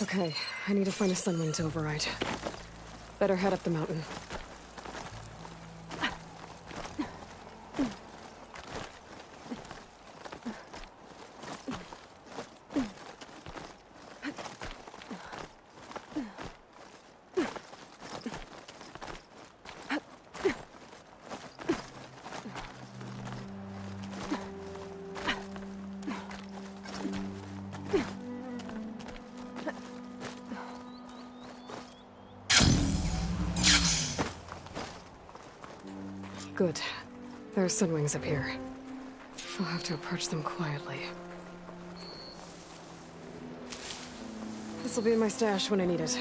Okay, I need to find a sunwing to override. Better head up the mountain. Good. There are sunwings up here. I'll have to approach them quietly. This'll be in my stash when I need it.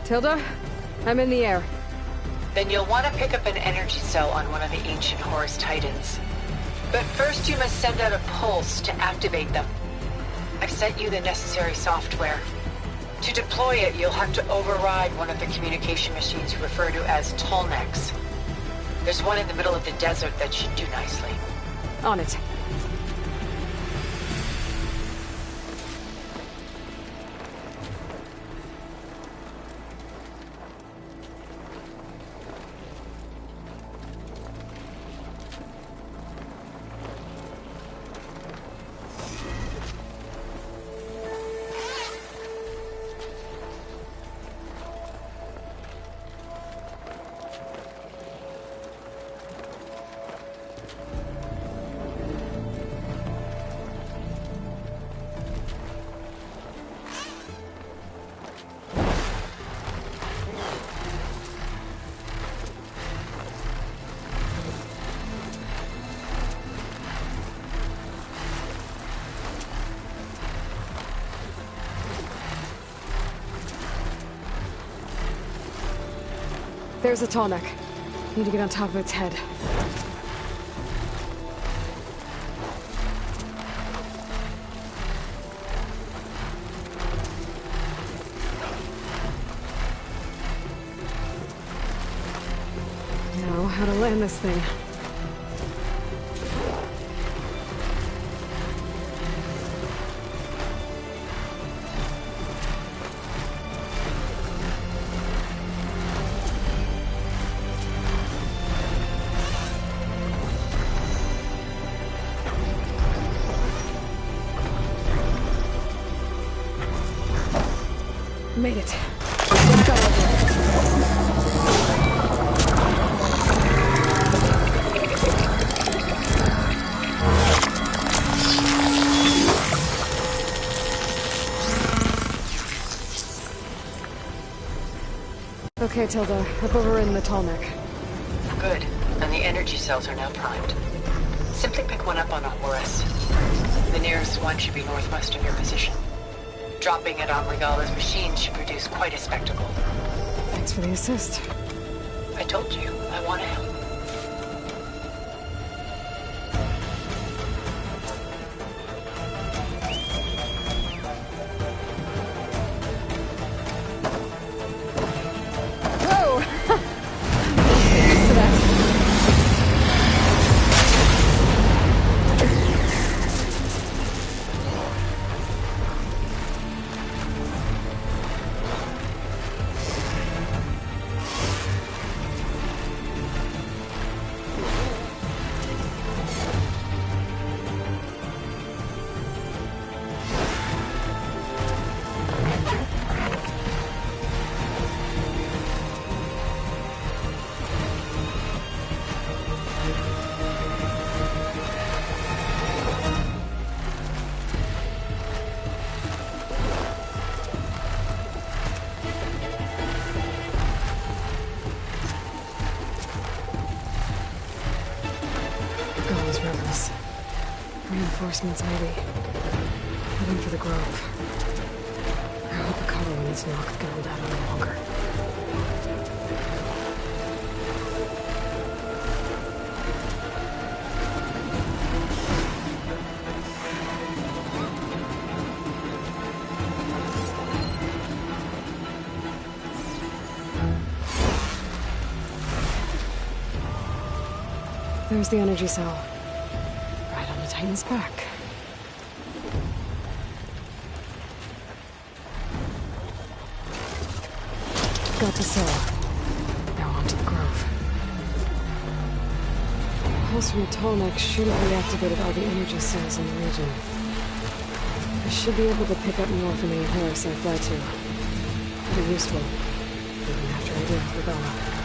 Tilda, I'm in the air. Then you'll want to pick up an energy cell on one of the ancient Horus Titans. But first you must send out a pulse to activate them. I've sent you the necessary software. To deploy it, you'll have to override one of the communication machines referred to as Tallnecks. There's one in the middle of the desert that should do nicely. On it. There's a Tallneck. Need to get on top of its head. Now, how to land this thing. Made it. Let's go over. Okay, Tilda. Up over in the Tallneck. Good. And the energy cells are now primed. Simply pick one up on a Horus. The nearest one should be northwest of your position. Dropping it on Regala's machine should produce quite a spectacle. Thanks for the assist. I told you, I want to help. Whoa! Used to that. Reinforcements, maybe. Heading for the grove. I hope the cover when this knock can hold out any longer. There's the energy cell. Right on the Titan's back. Got the cell. Now on to the grove. The pulse from the tall neck should have reactivated all the energy cells in the region. I should be able to pick up more from the Horus I fly to. Pretty useful, even after I deal with Rebella.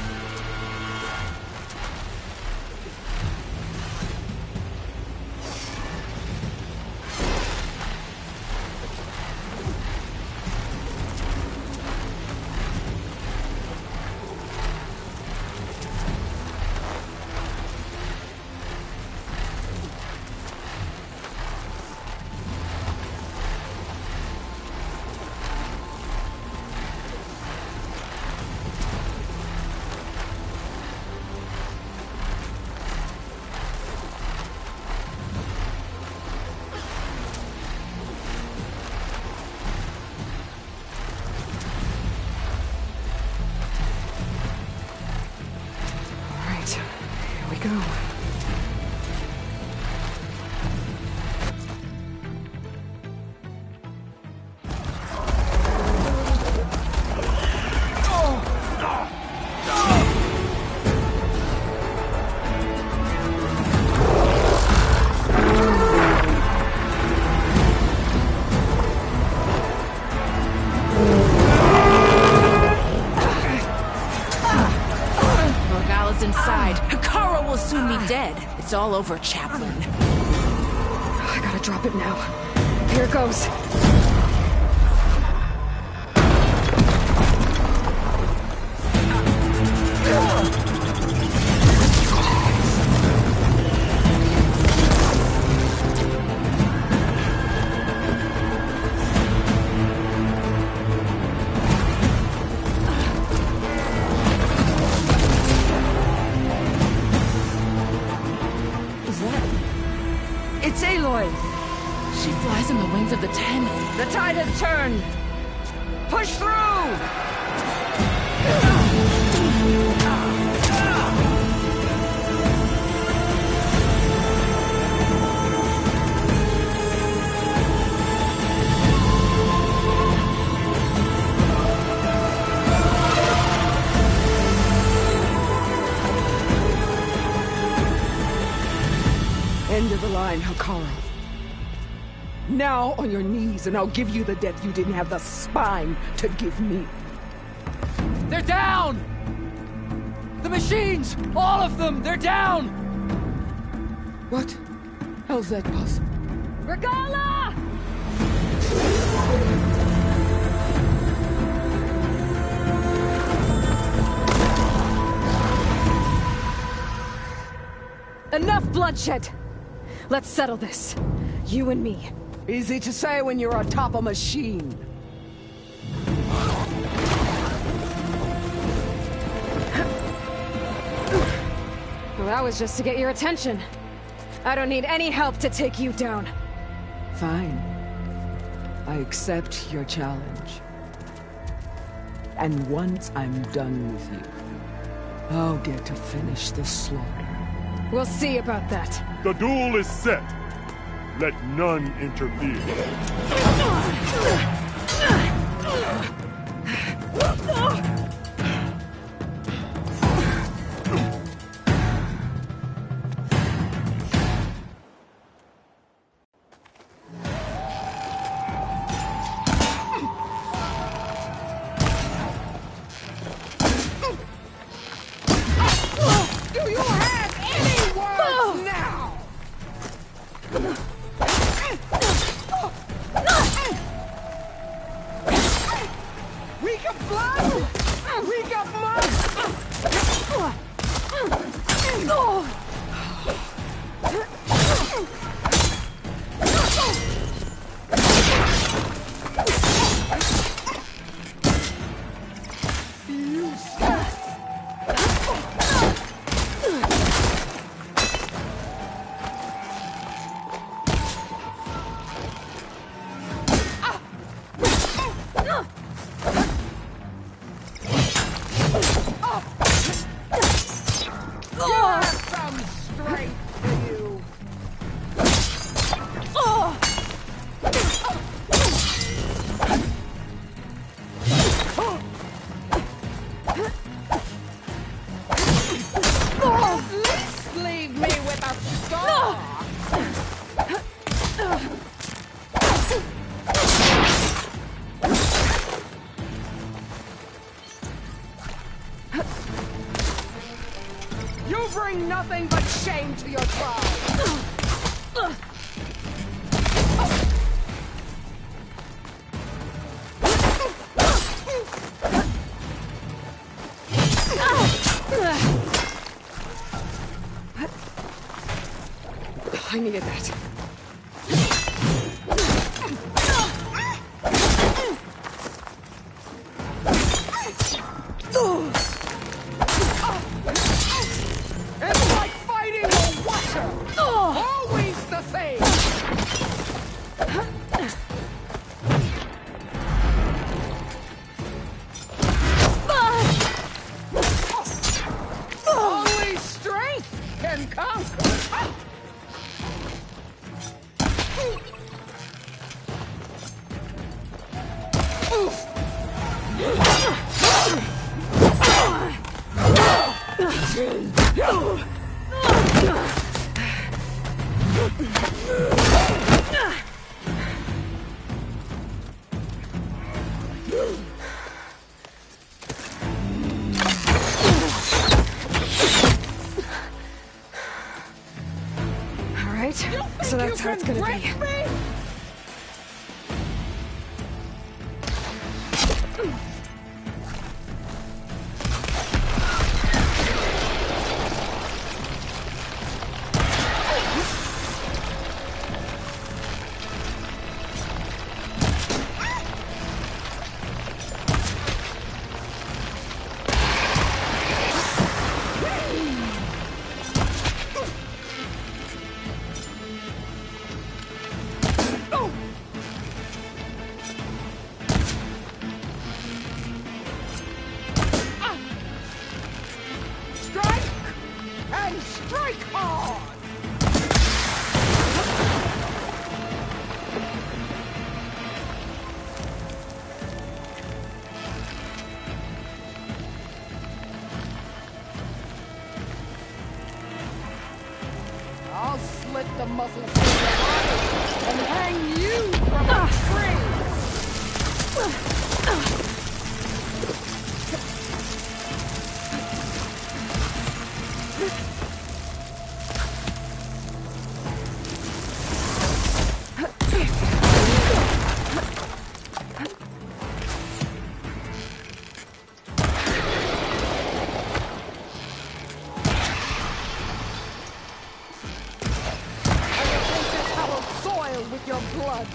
Go. It's all over, Chaplain. I gotta drop it now. Here goes. She flies in the wings of the Ten. The tide has turned! Push through! End of the line, Hikaru. Now on your knees, and I'll give you the death you didn't have the spine to give me. They're down! The machines! All of them! They're down! What? How's that possible? Regala! Enough bloodshed! Let's settle this. You and me. Easy to say when you're atop a machine. Well, that was just to get your attention. I don't need any help to take you down. Fine. I accept your challenge. And once I'm done with you, I'll get to finish the slaughter. We'll see about that. The duel is set. Let none interfere. Do you have any words now? We can blood! We got mud! bring nothing but shame to your tribe. I needed that. It's like fighting a watcher. Always the same. Only strength can conquer. All right, so that's how it's gonna be. Strike hard! I'll slit the muscles from your body and hang you from a tree! With your blood.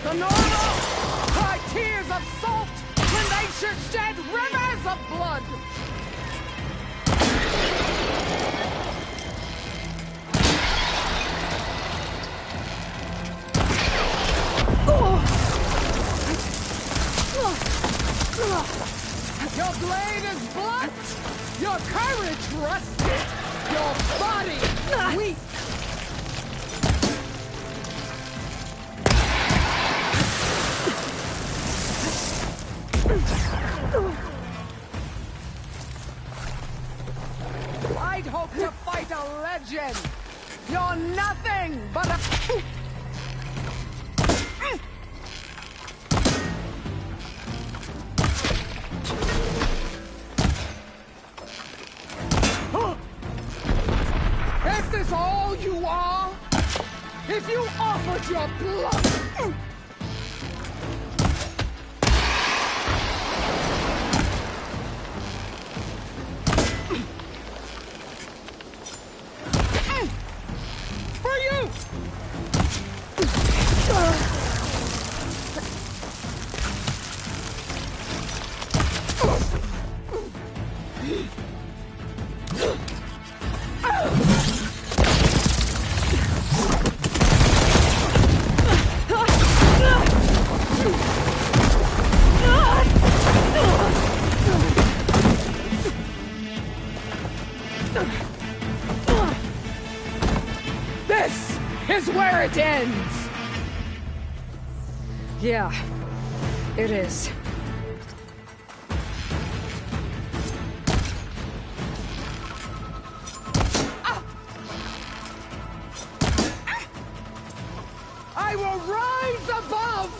The normal cry tears of salt when they should shed rivers of blood. Your blade is blunt, your courage rusted, your body weak. I'd hope to fight a legend. You're nothing but a... Is this all you are? If you offered your blood... For you! where it ends! Yeah, it is. I will rise above!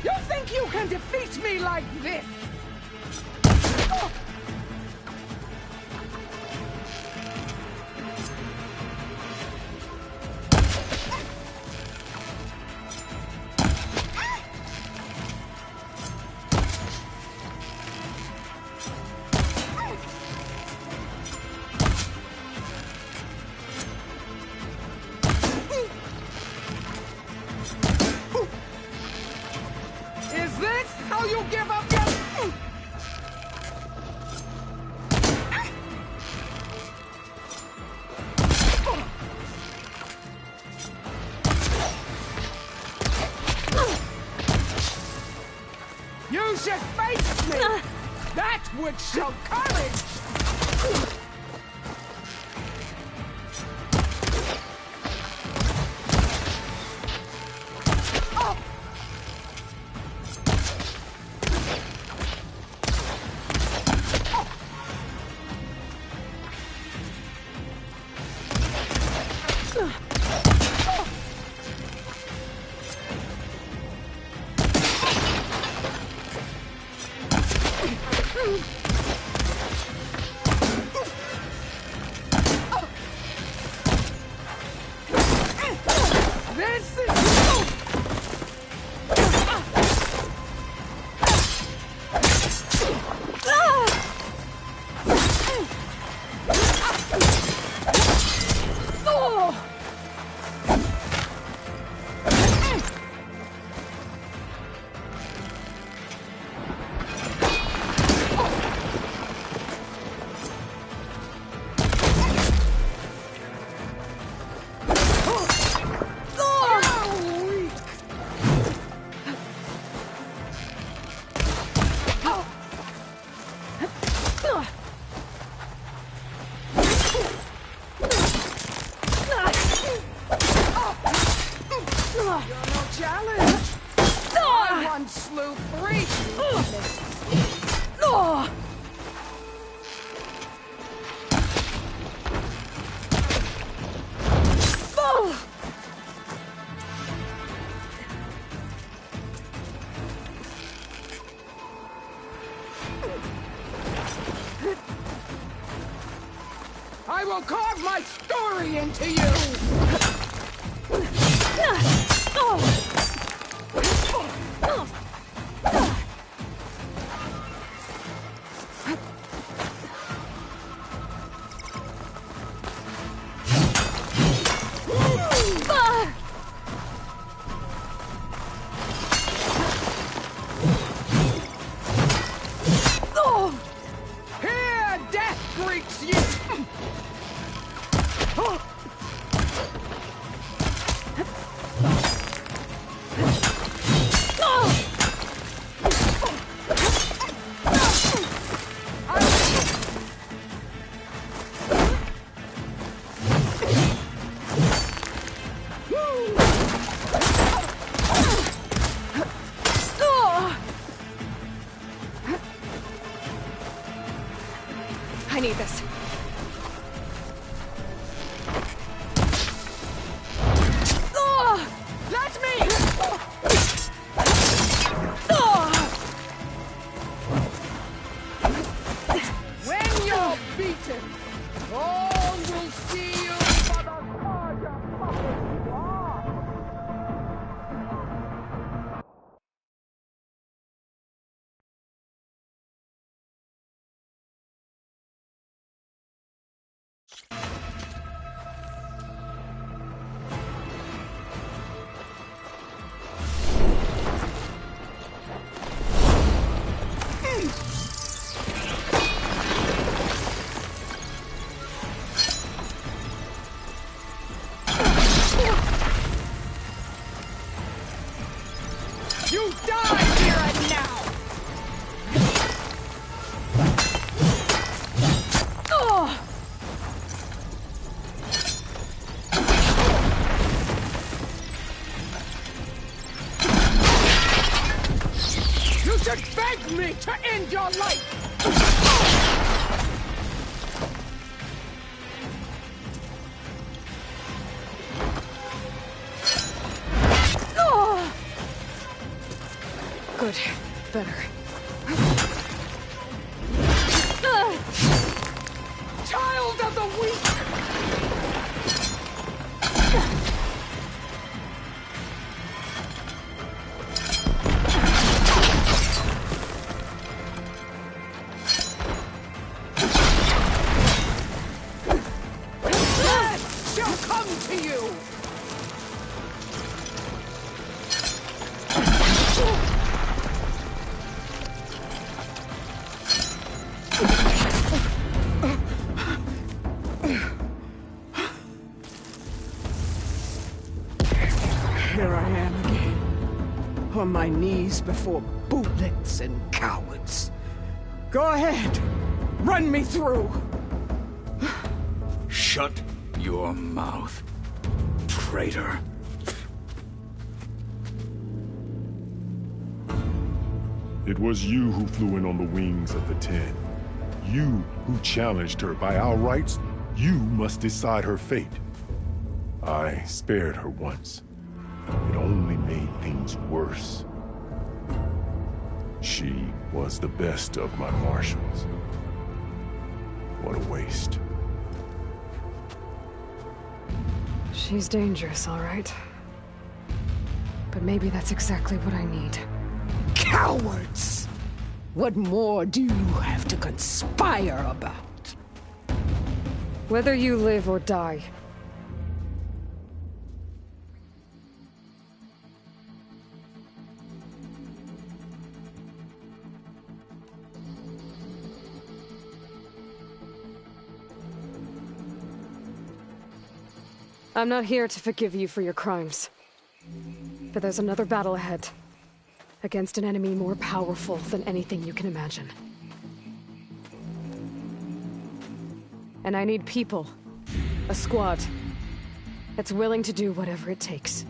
You think you can defeat me like this? Is this how you give up your... You should face me! That would show courage! This is... challenge! I once slew 3. I will carve my story into you! Here, death greets you! I need this. Let me! When you're beaten, all will see you for the larger puppet you are! You die here and now! You should beg me to end your life! Good. Better. Child of the weak! Death shall come to you! Here I am again, on my knees before bootlets and cowards. Go ahead, run me through. Shut your mouth, traitor. It was you who flew in on the wings of the Ten. You who challenged her. By our rights, you must decide her fate. I spared her once. It only made things worse. She was the best of my marshals. What a waste. She's dangerous, all right. But maybe that's exactly what I need. Cowards! What more do you have to conspire about? Whether you live or die. I'm not here to forgive you for your crimes. But there's another battle ahead. Against an enemy more powerful than anything you can imagine. And I need people. A squad. That's willing to do whatever it takes.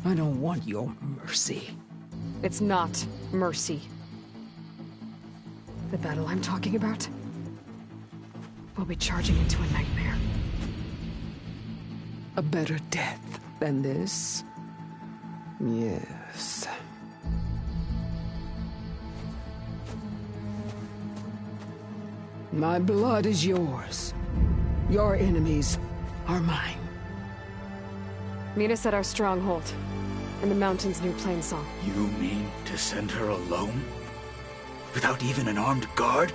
I don't want your mercy. It's not mercy. The battle I'm talking about will be charging into a nightmare. A better death than this? Yes. My blood is yours. Your enemies are mine. Meet us at our stronghold, in the mountains near Plainsong. You mean to send her alone? Without even an armed guard?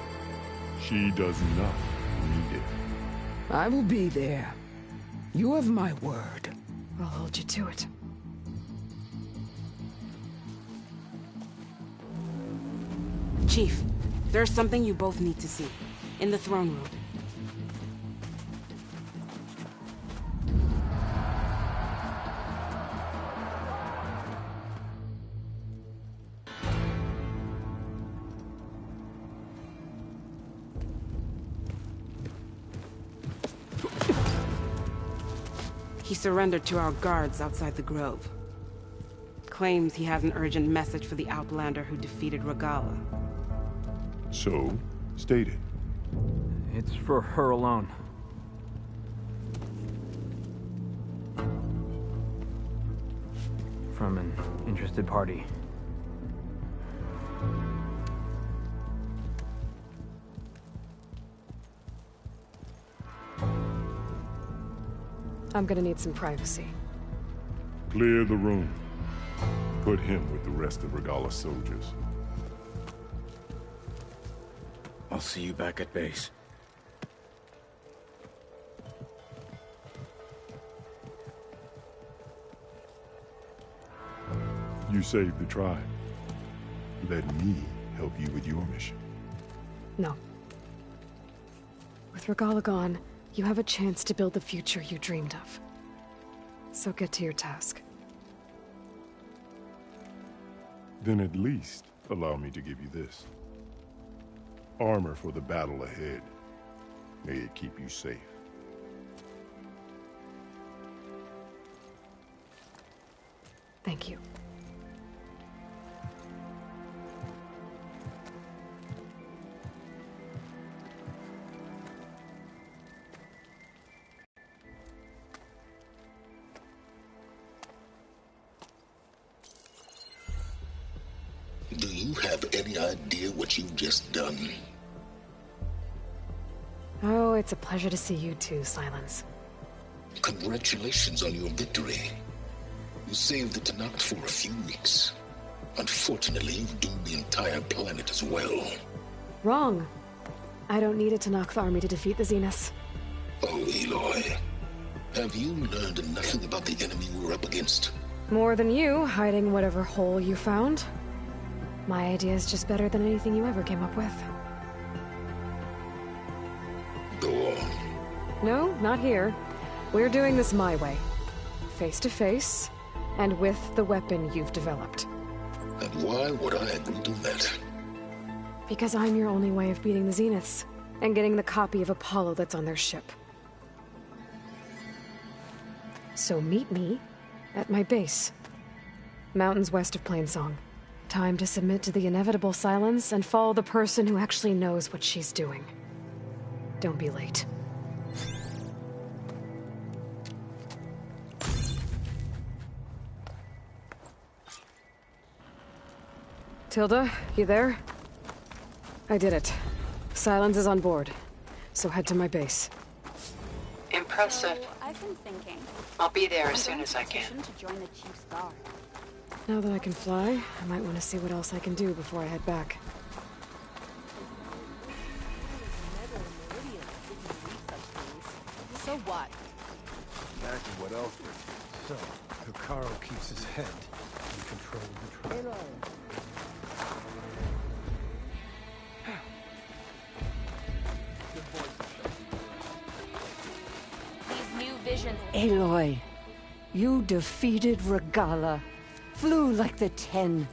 She does not need it. I will be there. You have my word. I'll hold you to it. Chief, there's something you both need to see. In the throne room. He surrendered to our guards outside the grove. Claims he has an urgent message for the Outlander who defeated Regala. So, state it. It's for her alone. From an interested party. I'm gonna need some privacy. Clear the room. Put him with the rest of Regala's soldiers. I'll see you back at base. You saved the tribe. Let me help you with your mission. No. With Regala gone, you have a chance to build the future you dreamed of. So get to your task. Then at least allow me to give you this. Armor for the battle ahead. May it keep you safe. Thank you. Do you have any idea what you've just done? Oh, it's a pleasure to see you too, Silence. Congratulations on your victory. You saved the Tenakth for a few weeks. Unfortunately, you've doomed the entire planet as well. Wrong. I don't need a Tenakth army to defeat the Zeniths. Oh, Aloy. Have you learned nothing about the enemy we're up against? More than you, hiding whatever hole you found. My idea is just better than anything you ever came up with. Go on. No, not here. We're doing this my way. Face to face, and with the weapon you've developed. And why would I agree to that? Because I'm your only way of beating the Zeniths, and getting the copy of Apollo that's on their ship. So meet me at my base. Mountains west of Plainsong. Time to submit to the inevitable silence and follow the person who actually knows what she's doing. Don't be late. Tilda, you there? I did it. Silence is on board, so head to my base. Impressive. I've been thinking. I'll be there as soon as I can. To join the Chief's Guard. Now that I can fly, I might want to see what else I can do before I head back. So what? Imagine what else there is. So, Hikaru keeps his head in control of the tribe. These new visions. Aloy, you defeated Regala. Flew like the 10.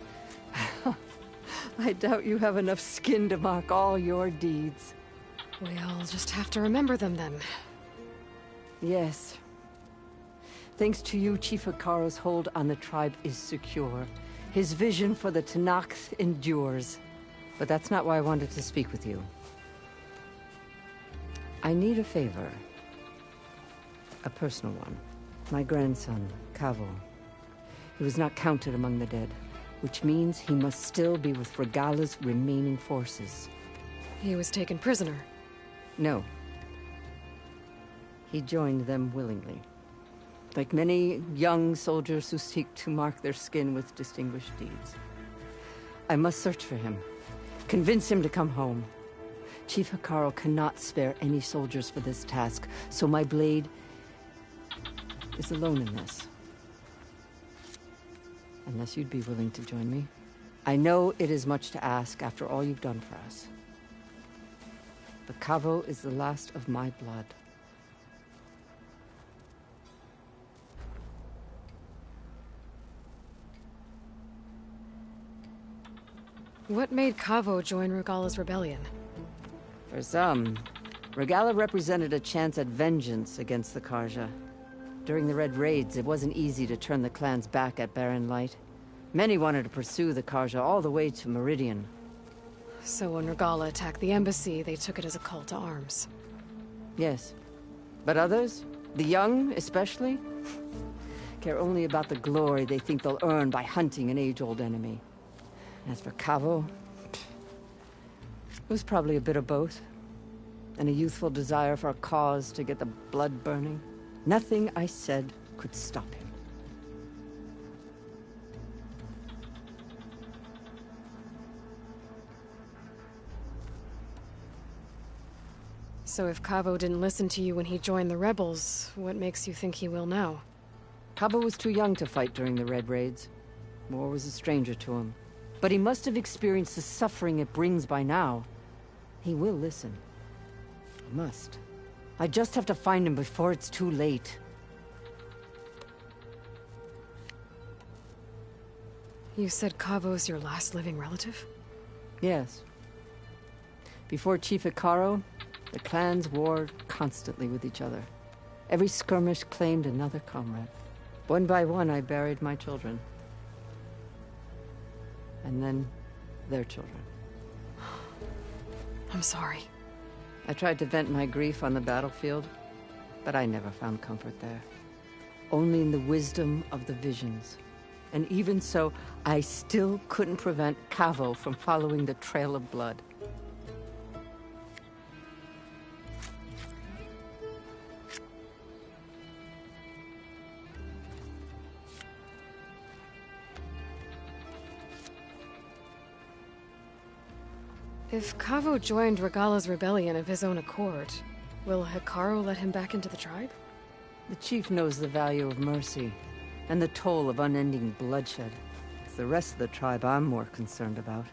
I doubt you have enough skin to mark all your deeds. We'll just have to remember them then. Yes. Thanks to you, Chief Hikaru's hold on the tribe is secure. His vision for the Tenakth endures. But that's not why I wanted to speak with you. I need a favor. A personal one. My grandson, Kavo. He was not counted among the dead, which means he must still be with Regala's remaining forces. He was taken prisoner. No. He joined them willingly. Like many young soldiers who seek to mark their skin with distinguished deeds. I must search for him. Convince him to come home. Chief Hikaru cannot spare any soldiers for this task, so my blade is alone in this. Unless you'd be willing to join me. I know it is much to ask after all you've done for us. But Kavo is the last of my blood. What made Kavo join Regala's rebellion? For some, Regala represented a chance at vengeance against the Karja. During the Red Raids, it wasn't easy to turn the clans back at Barren Light. Many wanted to pursue the Karja all the way to Meridian. So when Regala attacked the embassy, they took it as a call to arms. Yes. But others, the young especially, care only about the glory they think they'll earn by hunting an age-old enemy. As for Kavo, it was probably a bit of both. And a youthful desire for a cause to get the blood burning. Nothing I said could stop him. So if Kavo didn't listen to you when he joined the rebels, what makes you think he will now? Kavo was too young to fight during the Red Raids. War was a stranger to him. But he must have experienced the suffering it brings by now. He will listen. He must. I just have to find him before it's too late. You said Cavo's your last living relative? Yes. Before Chief Hikaru, the clans warred constantly with each other. Every skirmish claimed another comrade. One by one, I buried my children. And then, their children. I'm sorry. I tried to vent my grief on the battlefield, but I never found comfort there. Only in the wisdom of the visions. And even so, I still couldn't prevent Cavo from following the trail of blood. If Cavo joined Regala's rebellion of his own accord, will Hikaru let him back into the tribe? The chief knows the value of mercy, and the toll of unending bloodshed. It's the rest of the tribe I'm more concerned about.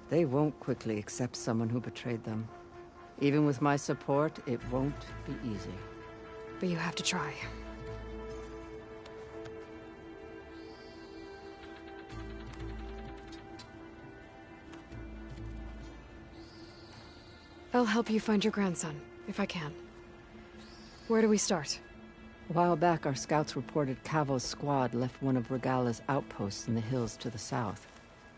They won't quickly accept someone who betrayed them. Even with my support, it won't be easy. But you have to try. I'll help you find your grandson, if I can. Where do we start? A while back, our scouts reported Cavo's squad left one of Regala's outposts in the hills to the south.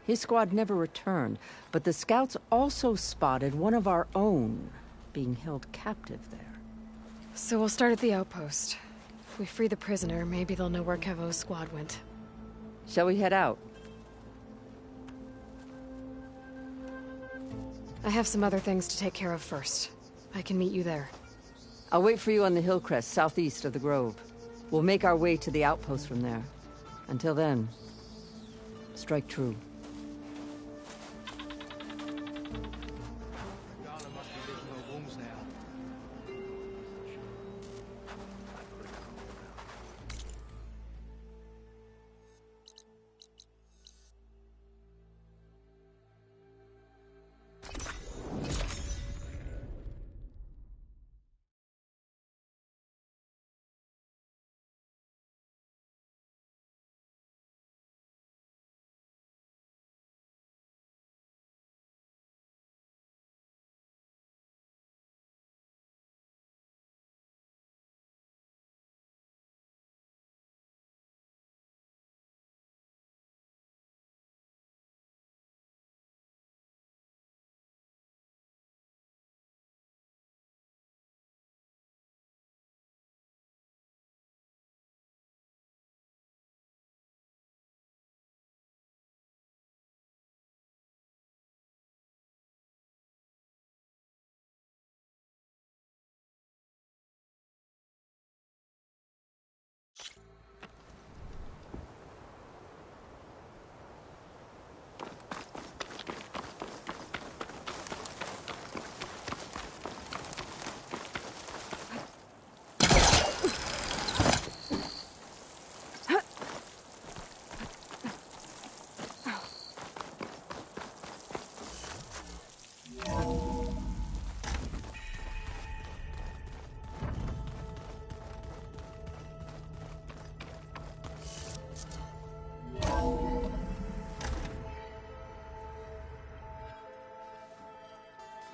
His squad never returned, but the scouts also spotted one of our own being held captive there. So we'll start at the outpost. If we free the prisoner, maybe they'll know where Cavo's squad went. Shall we head out? I have some other things to take care of first. I can meet you there. I'll wait for you on the hill crest southeast of the grove. We'll make our way to the outpost from there. Until then, strike true.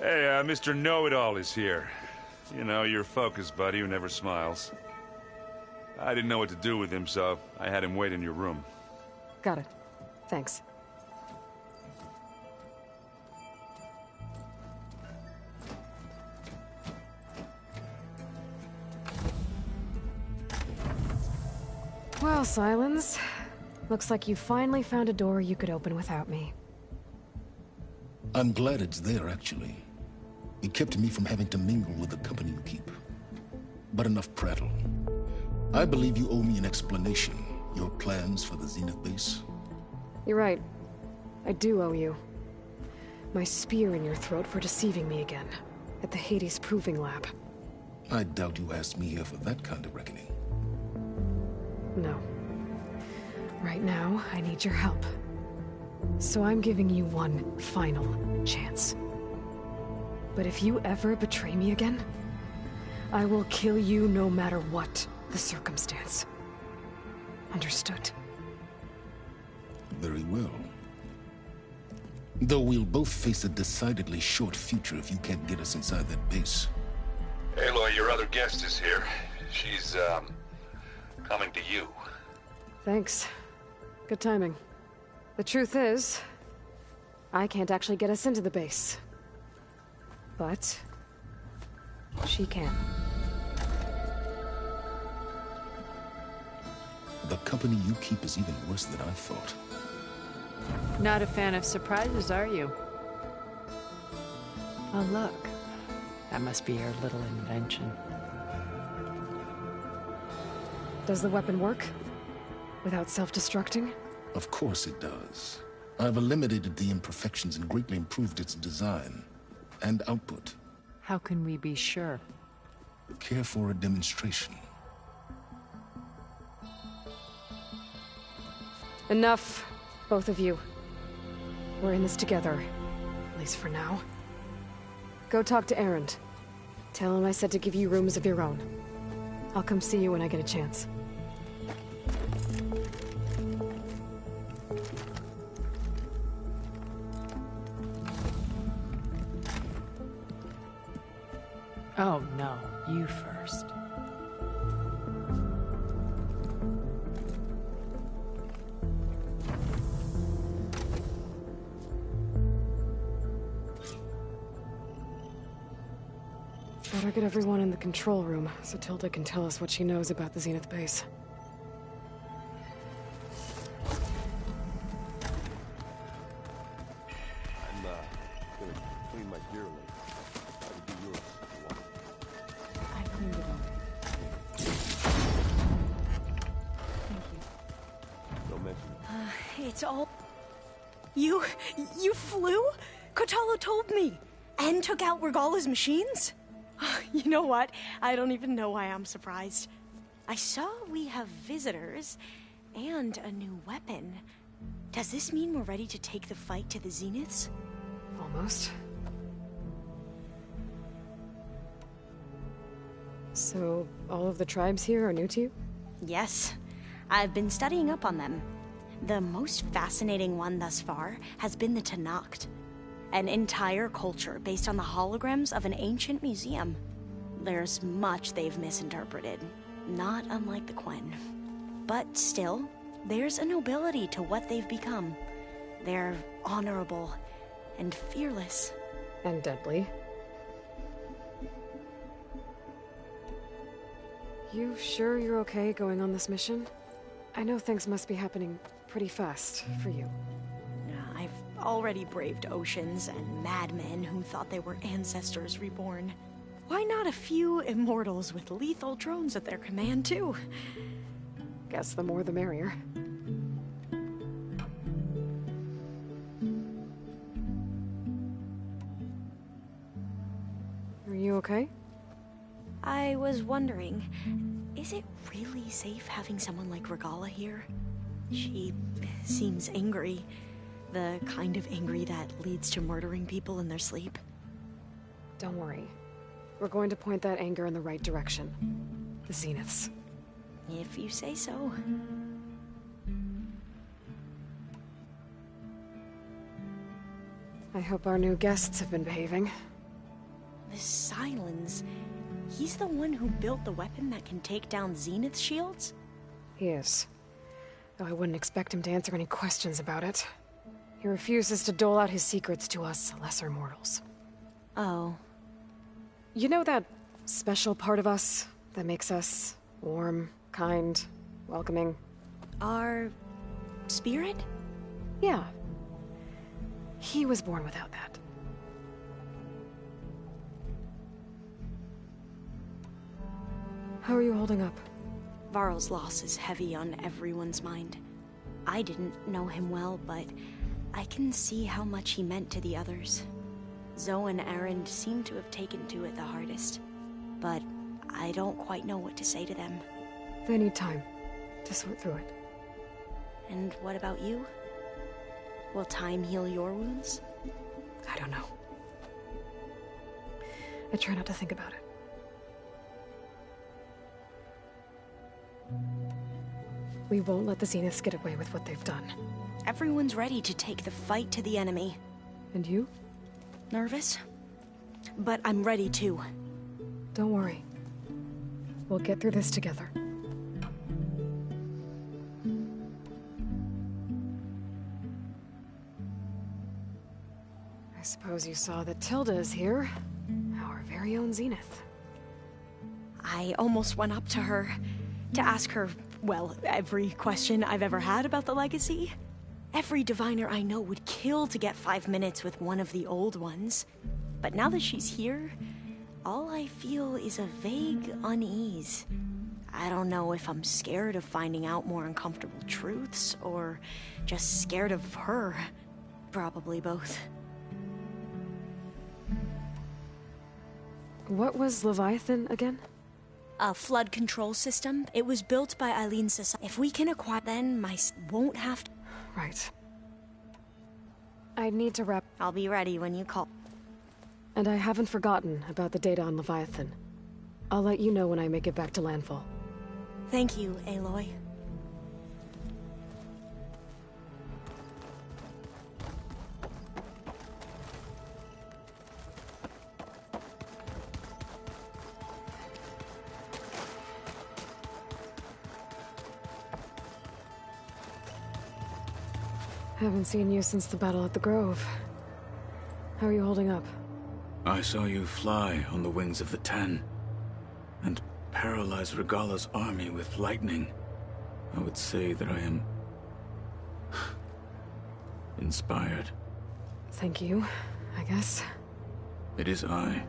Hey, Mr. Know-It-All is here. You know, your focus buddy who never smiles. I didn't know what to do with him, so I had him wait in your room. Got it. Thanks. Well, Silence. Looks like you finally found a door you could open without me. I'm glad it's there, actually. It kept me from having to mingle with the company you keep. But enough prattle. I believe you owe me an explanation. Your plans for the Zenith base? You're right. I do owe you. My spear in your throat for deceiving me again. At the Hades Proving Lab. I doubt you asked me here for that kind of reckoning. No. Right now, I need your help. So I'm giving you one final chance. But if you ever betray me again, I will kill you no matter what the circumstance. Understood? Very well. Though we'll both face a decidedly short future if you can't get us inside that base. Aloy, your other guest is here. She's, coming to you. Thanks. Good timing. The truth is, I can't actually get us into the base. But she can. The company you keep is even worse than I thought. Not a fan of surprises, are you? Oh, look. That must be your little invention. Does the weapon work? Without self-destructing? Of course it does. I've eliminated the imperfections and greatly improved its design and output. How can we be sure? Care for a demonstration? Enough, both of you. We're in this together, at least for now. Go talk to Erend. Tell him I said to give you rooms of your own. I'll come see you when I get a chance. Oh, no. You first. Better get everyone in the control room, so Tilda can tell us what she knows about the Zenith base. I'm, gonna clean my gear later. I would do yours if you want. I cleaned it up. Thank you. Don't mention it. It's all... You flew? Kotalo told me! And took out Regala's machines? You know what? I don't even know why I'm surprised. I saw we have visitors, and a new weapon. Does this mean we're ready to take the fight to the Zeniths? Almost. So, all of the tribes here are new to you? Yes. I've been studying up on them. The most fascinating one thus far has been the Tenakth. An entire culture based on the holograms of an ancient museum. There's much they've misinterpreted, not unlike the Quen. But still, there's a nobility to what they've become. They're honorable and fearless. And deadly. You sure you're okay going on this mission? I know things must be happening pretty fast for you. I've already braved oceans and madmen who thought they were ancestors reborn. Why not a few immortals with lethal drones at their command, too? Guess the more the merrier. Are you okay? I was wondering, is it really safe having someone like Regala here? She seems angry. The kind of angry that leads to murdering people in their sleep. Don't worry. We're going to point that anger in the right direction. The Zeniths. If you say so. I hope our new guests have been behaving. This Silence... He's the one who built the weapon that can take down Zenith shields? He is. Though I wouldn't expect him to answer any questions about it. He refuses to dole out his secrets to us lesser mortals. Oh. You know that special part of us that makes us warm, kind, welcoming? Our... spirit? Yeah. He was born without that. How are you holding up? Varl's loss is heavy on everyone's mind. I didn't know him well, but I can see how much he meant to the others. Zoe and Erend seem to have taken to it the hardest, but I don't quite know what to say to them. They need time to sort through it. And what about you? Will time heal your wounds? I don't know. I try not to think about it. We won't let the Zeniths get away with what they've done. Everyone's ready to take the fight to the enemy. And you? Nervous? But I'm ready too. Don't worry. We'll get through this together. I suppose you saw that Tilda is here. Our very own Zenith. I almost went up to her to ask her, well, every question I've ever had about the legacy. Every diviner I know would kill to get 5 minutes with one of the old ones. But now that she's here, all I feel is a vague unease. I don't know if I'm scared of finding out more uncomfortable truths, or just scared of her. Probably both. What was Leviathan again? A flood control system. It was built by Eileen's society. If we can acquire, then won't have to. Right. I need to wrap. I'll be ready when you call. And I haven't forgotten about the data on Leviathan. I'll let you know when I make it back to landfall. Thank you, Aloy. Haven't seen you since the battle at the Grove. How are you holding up? I saw you fly on the wings of the Ten, and paralyze Regala's army with lightning. I would say that I am inspired. Thank you, I guess. It is I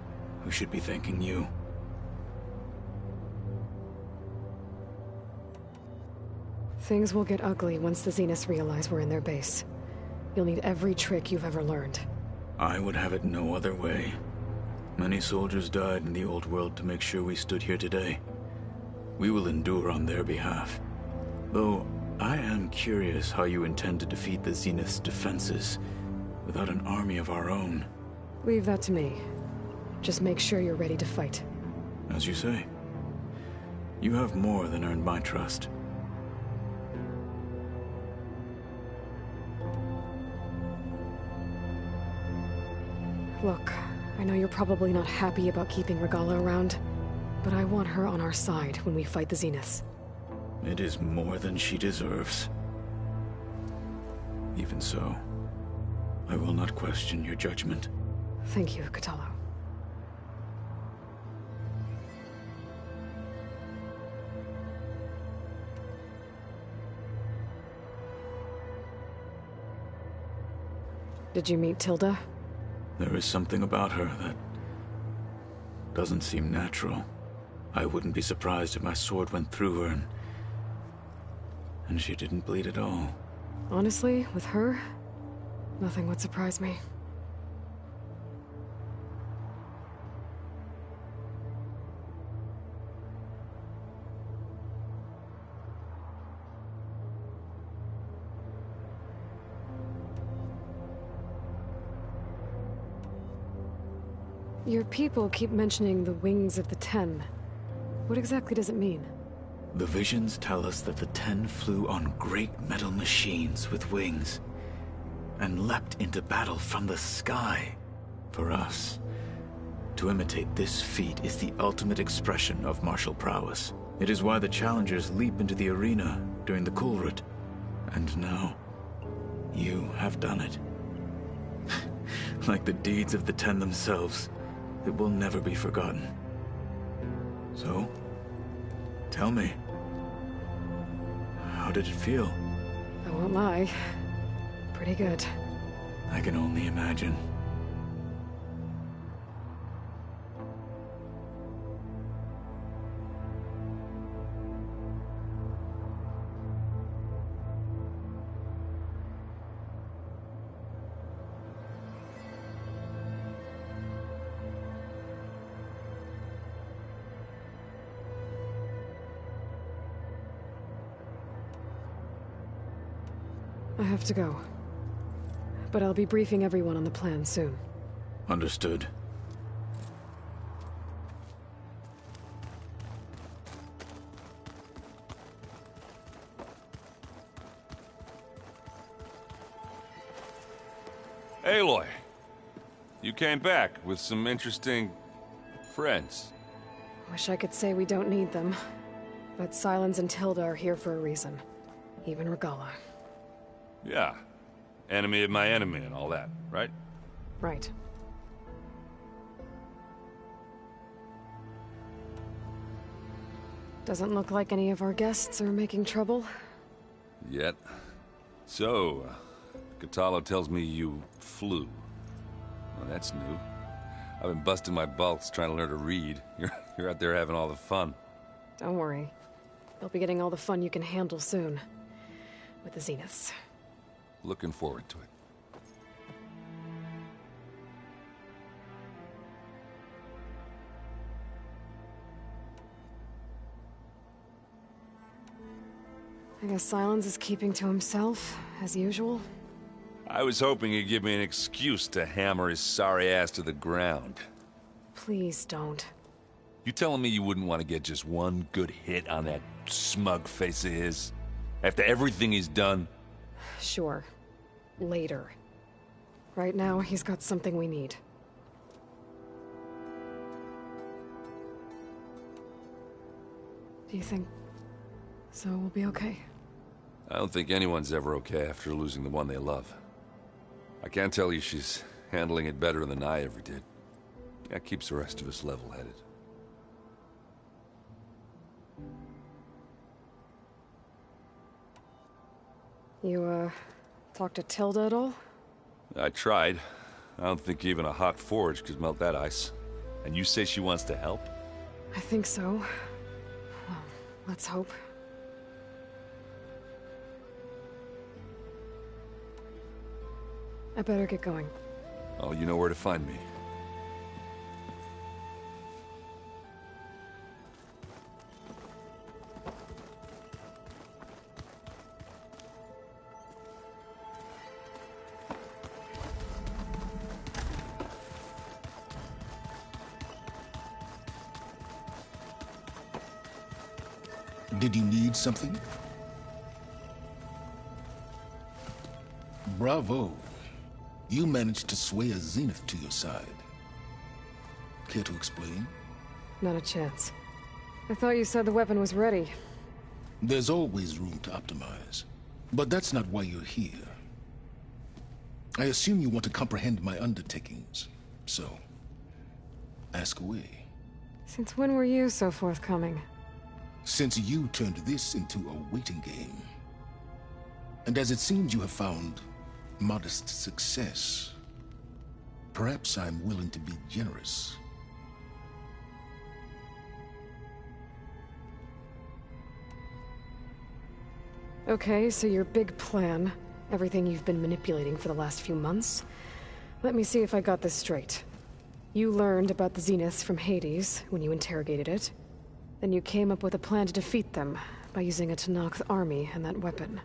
who should be thanking you. Things will get ugly once the Zeniths realize we're in their base. You'll need every trick you've ever learned. I would have it no other way. Many soldiers died in the old world to make sure we stood here today. We will endure on their behalf. Though, I am curious how you intend to defeat the Zenith's defenses without an army of our own. Leave that to me. Just make sure you're ready to fight. As you say. You have more than earned my trust. Look, I know you're probably not happy about keeping Regala around, but I want her on our side when we fight the Zeniths. It is more than she deserves. Even so, I will not question your judgment. Thank you, Kotallo. Did you meet Tilda? There is something about her that doesn't seem natural. I wouldn't be surprised if my sword went through her and she didn't bleed at all. Honestly, with her, nothing would surprise me. Your people keep mentioning the wings of the Ten. What exactly does it mean? The visions tell us that the Ten flew on great metal machines with wings, and leapt into battle from the sky. For us, to imitate this feat is the ultimate expression of martial prowess. It is why the challengers leap into the arena during the Kulrut. And now, you have done it. Like the deeds of the Ten themselves, it will never be forgotten. So, tell me, how did it feel? I won't lie. Pretty good. I can only imagine. I have to go. But I'll be briefing everyone on the plan soon. Understood. Aloy, you came back with some interesting friends. Wish I could say we don't need them. But Sylens and Tilda are here for a reason. Even Regala. Yeah. Enemy of my enemy and all that, right? Right. Doesn't look like any of our guests are making trouble. Yet. So, Katalo tells me you flew. Well, that's new. I've been busting my balls trying to learn to read. You're out there having all the fun. Don't worry. You'll be getting all the fun you can handle soon. With the Zeniths. Looking forward to it. I guess Sylens is keeping to himself, as usual. I was hoping he'd give me an excuse to hammer his sorry ass to the ground. Please don't. You telling me you wouldn't want to get just one good hit on that smug face of his? After everything he's done? Sure. Later. Right now, he's got something we need. Do you think Zoe will be okay? I don't think anyone's ever okay after losing the one they love. I can't tell you she's handling it better than I ever did. That keeps the rest of us level-headed. You, talked to Tilda at all? I tried. I don't think even a hot forge could melt that ice. And you say she wants to help? I think so. Well, let's hope. I better get going. Oh, you know where to find me. Did you need something? Bravo. You managed to sway a Zenith to your side. Care to explain? Not a chance. I thought you said the weapon was ready. There's always room to optimize. But that's not why you're here. I assume you want to comprehend my undertakings. So, ask away. Since when were you so forthcoming? Since you turned this into a waiting game. And as it seems you have found modest success, perhaps I'm willing to be generous. Okay, so your big plan, everything you've been manipulating for the last few months. Let me see if I got this straight. You learned about the Zeniths from Hades when you interrogated it. Then you came up with a plan to defeat them by using a Tenakth army and that weapon.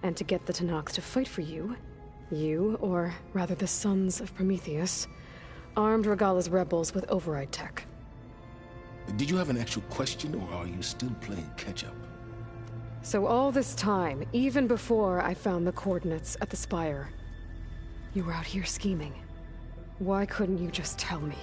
And to get the Tenakth to fight for you, or rather the Sons of Prometheus, armed Regala's rebels with override tech. Did you have an actual question, or are you still playing catch-up? So all this time, even before I found the coordinates at the Spire, you were out here scheming. Why couldn't you just tell me?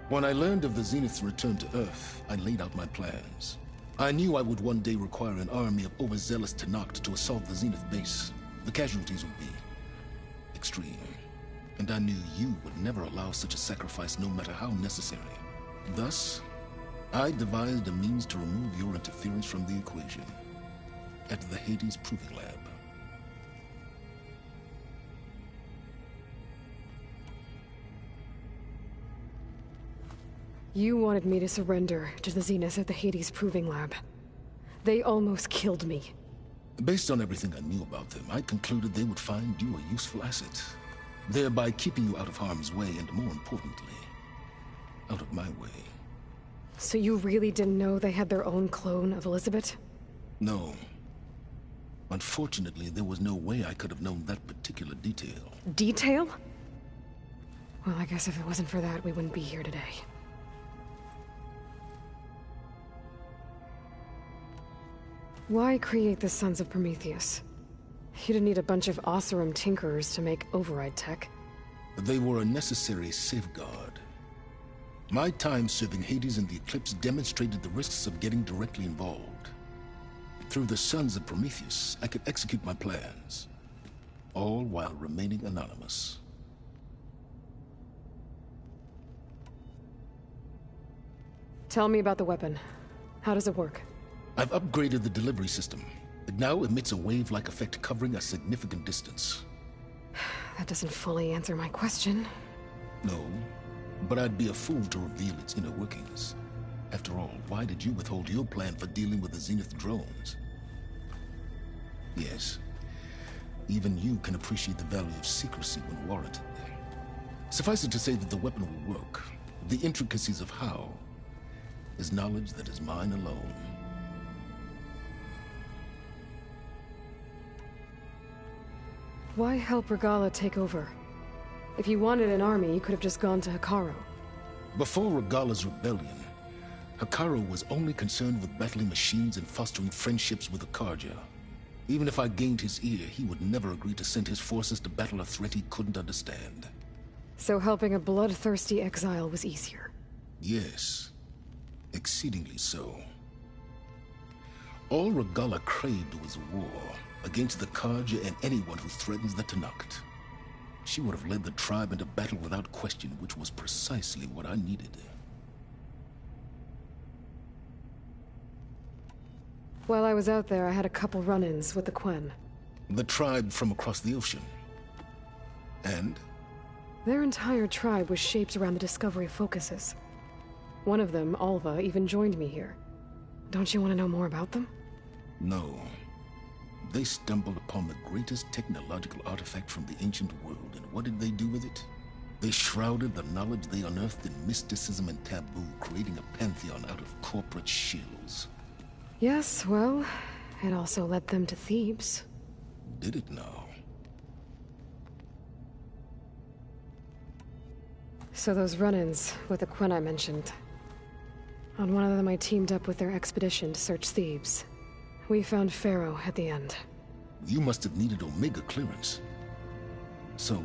When I learned of the Zenith's return to Earth, I laid out my plans. I knew I would one day require an army of overzealous Tenakth to assault the Zenith base. The casualties would be extreme. And I knew you would never allow such a sacrifice, no matter how necessary. Thus, I devised a means to remove your interference from the equation. At the Hades Proving Lab. You wanted me to surrender to the Zeniths at the Hades Proving Lab. They almost killed me. Based on everything I knew about them, I concluded they would find you a useful asset, thereby keeping you out of harm's way and, more importantly, out of my way. So you really didn't know they had their own clone of Elizabeth? No. Unfortunately, there was no way I could have known that particular detail. Detail? Well, I guess if it wasn't for that, we wouldn't be here today. Why create the Sons of Prometheus? You didn't need a bunch of Oseram tinkerers to make override tech. They were a necessary safeguard. My time serving Hades in the Eclipse demonstrated the risks of getting directly involved. Through the Sons of Prometheus, I could execute my plans, all while remaining anonymous. Tell me about the weapon. How does it work? I've upgraded the delivery system. It now emits a wave-like effect covering a significant distance. That doesn't fully answer my question. No, but I'd be a fool to reveal its inner workings. After all, why did you withhold your plan for dealing with the Zenith drones? Yes, even you can appreciate the value of secrecy when warranted. Suffice it to say that the weapon will work. The intricacies of how is knowledge that is mine alone. Why help Regalla take over? If you wanted an army, you could have just gone to Hekarro. Before Regalla's rebellion, Hekarro was only concerned with battling machines and fostering friendships with the Karja. Even if I gained his ear, he would never agree to send his forces to battle a threat he couldn't understand. So helping a bloodthirsty exile was easier? Yes, exceedingly so. All Regalla craved was war against the Karja and anyone who threatens the Tanact. She would have led the tribe into battle without question, which was precisely what I needed. While I was out there, I had a couple run-ins with the Quen. The tribe from across the ocean. And? Their entire tribe was shaped around the discovery of focuses. One of them, Alva, even joined me here. Don't you want to know more about them? No. They stumbled upon the greatest technological artifact from the ancient world, and what did they do with it? They shrouded the knowledge they unearthed in mysticism and taboo, creating a pantheon out of corporate shills. Yes, well, it also led them to Thebes. Did it now? So those run-ins with the Quen I mentioned. On one of them I teamed up with their expedition to search Thebes. We found Pharaoh at the end. You must have needed Omega clearance. So,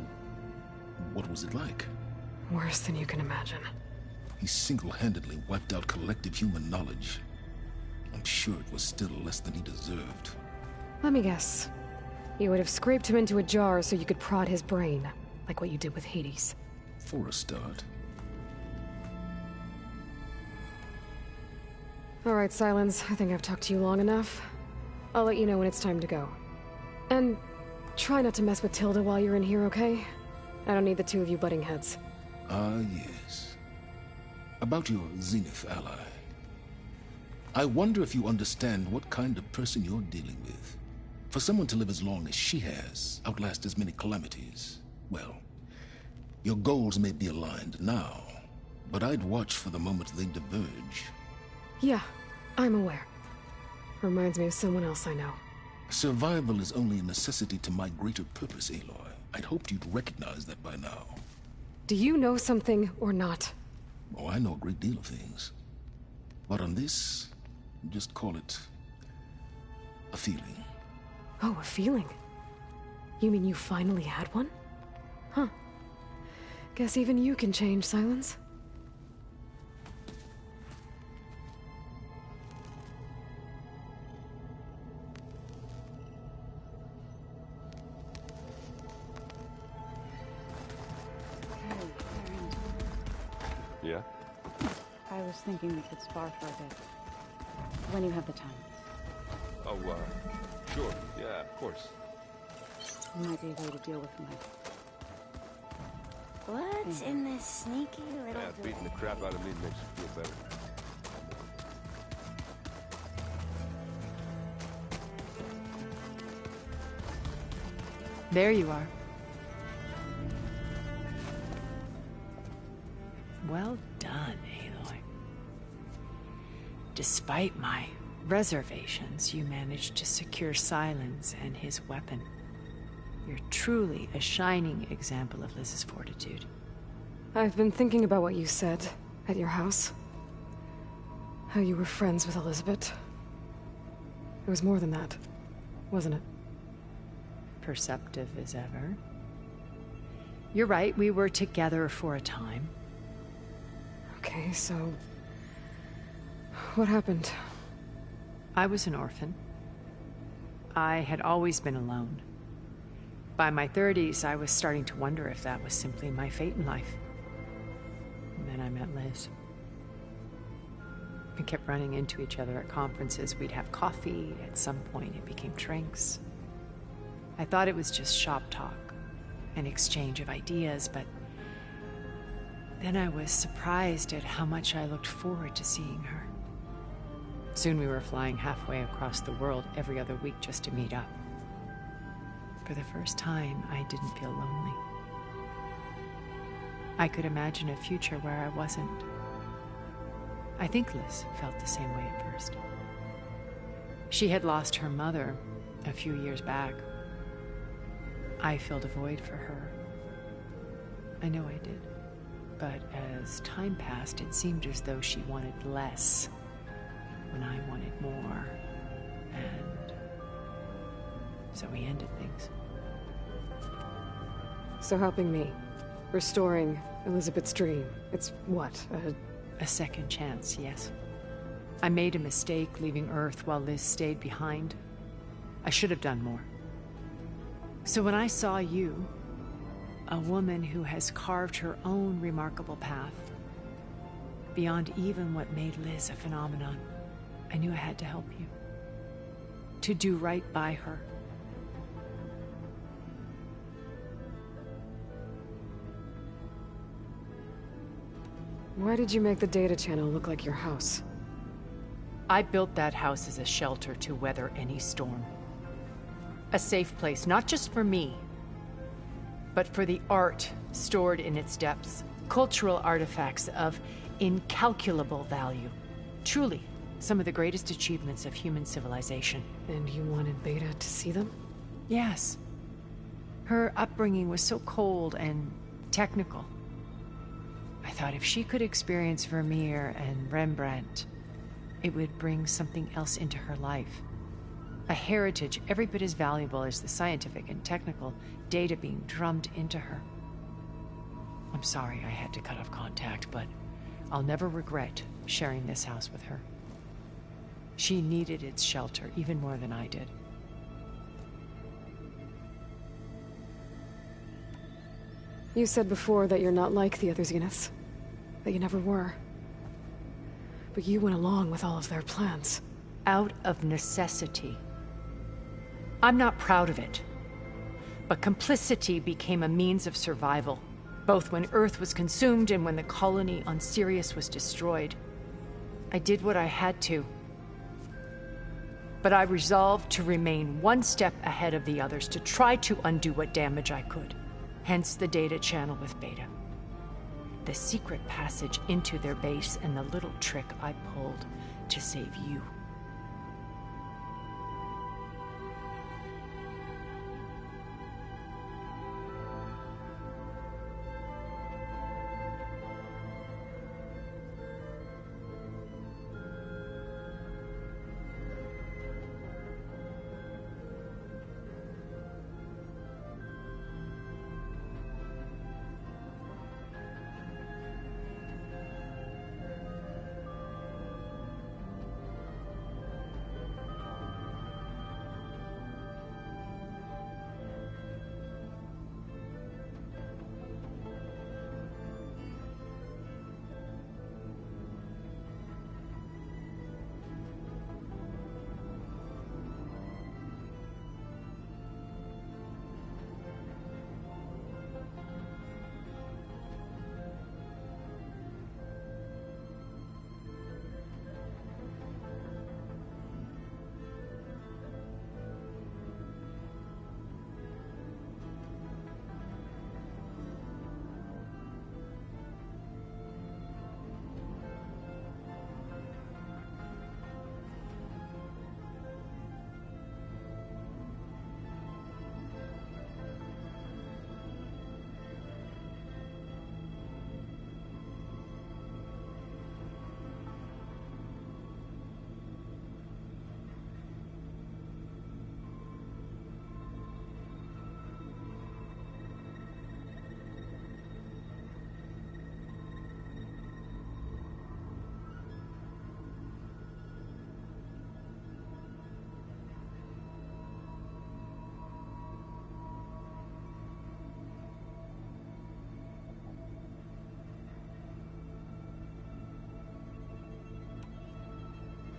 what was it like? Worse than you can imagine. He single-handedly wiped out collective human knowledge. I'm sure it was still less than he deserved. Let me guess. You would have scraped him into a jar so you could prod his brain, like what you did with Hades. For a start. All right, Silence. I think I've talked to you long enough. I'll let you know when it's time to go. And try not to mess with Tilda while you're in here, okay? I don't need the two of you butting heads. Ah, yes. About your Zenith ally. I wonder if you understand what kind of person you're dealing with. For someone to live as long as she has, outlast as many calamities, well, your goals may be aligned now, but I'd watch for the moment they diverge. Yeah, I'm aware. Reminds me of someone else I know. Survival is only a necessity to my greater purpose, Aloy. I'd hoped you'd recognize that by now. Do you know something or not? Oh, I know a great deal of things. But on this, just call it a feeling. Oh, a feeling? You mean you finally had one? Huh. Guess even you can change, Silence. Yeah? I was thinking we could spar for a bit. When you have the time. Oh, sure. Yeah, of course. Might be a way to deal with my... What's in this sneaky little Yeah, beating the crap out of me makes you feel better. There you are. Well done, Aloy. Despite my reservations, you managed to secure Silence and his weapon. You're truly a shining example of Liz's fortitude. I've been thinking about what you said at your house. How you were friends with Elizabeth. It was more than that, wasn't it? perceptive as ever. You're right, we were together for a time. Okay, so... what happened? I was an orphan. I had always been alone. By my 30s, I was starting to wonder if that was simply my fate in life. And then I met Liz. We kept running into each other at conferences. We'd have coffee. At some point, it became drinks. I thought it was just shop talk, an exchange of ideas, but then I was surprised at how much I looked forward to seeing her. Soon we were flying halfway across the world every other week just to meet up. For the first time, I didn't feel lonely. I could imagine a future where I wasn't. I think Liz felt the same way at first. She had lost her mother a few years back. I filled a void for her. I know I did. But as time passed, it seemed as though she wanted less when I wanted more. And so we ended things. So helping me, restoring Elizabeth's dream, it's what, a second chance, yes. I made a mistake leaving Earth while Liz stayed behind. I should have done more. So when I saw you, a woman who has carved her own remarkable path, beyond even what made Liz a phenomenon, I knew I had to help you. To do right by her. Why did you make the data channel look like your house? I built that house as a shelter to weather any storm. A safe place, not just for me, but for the art stored in its depths. Cultural artifacts of incalculable value. Truly, some of the greatest achievements of human civilization. And you wanted Beta to see them? Yes. Her upbringing was so cold and technical. I thought if she could experience Vermeer and Rembrandt, it would bring something else into her life. A heritage every bit as valuable as the scientific and technical data being drummed into her. I'm sorry I had to cut off contact, but I'll never regret sharing this house with her. She needed its shelter even more than I did. You said before that you're not like the other Zeniths. That you never were. But you went along with all of their plans. Out of necessity. I'm not proud of it. But complicity became a means of survival, both when Earth was consumed and when the colony on Sirius was destroyed. I did what I had to. But I resolved to remain one step ahead of the others, to try to undo what damage I could. Hence the data channel with Beta. The secret passage into their base and the little trick I pulled to save you.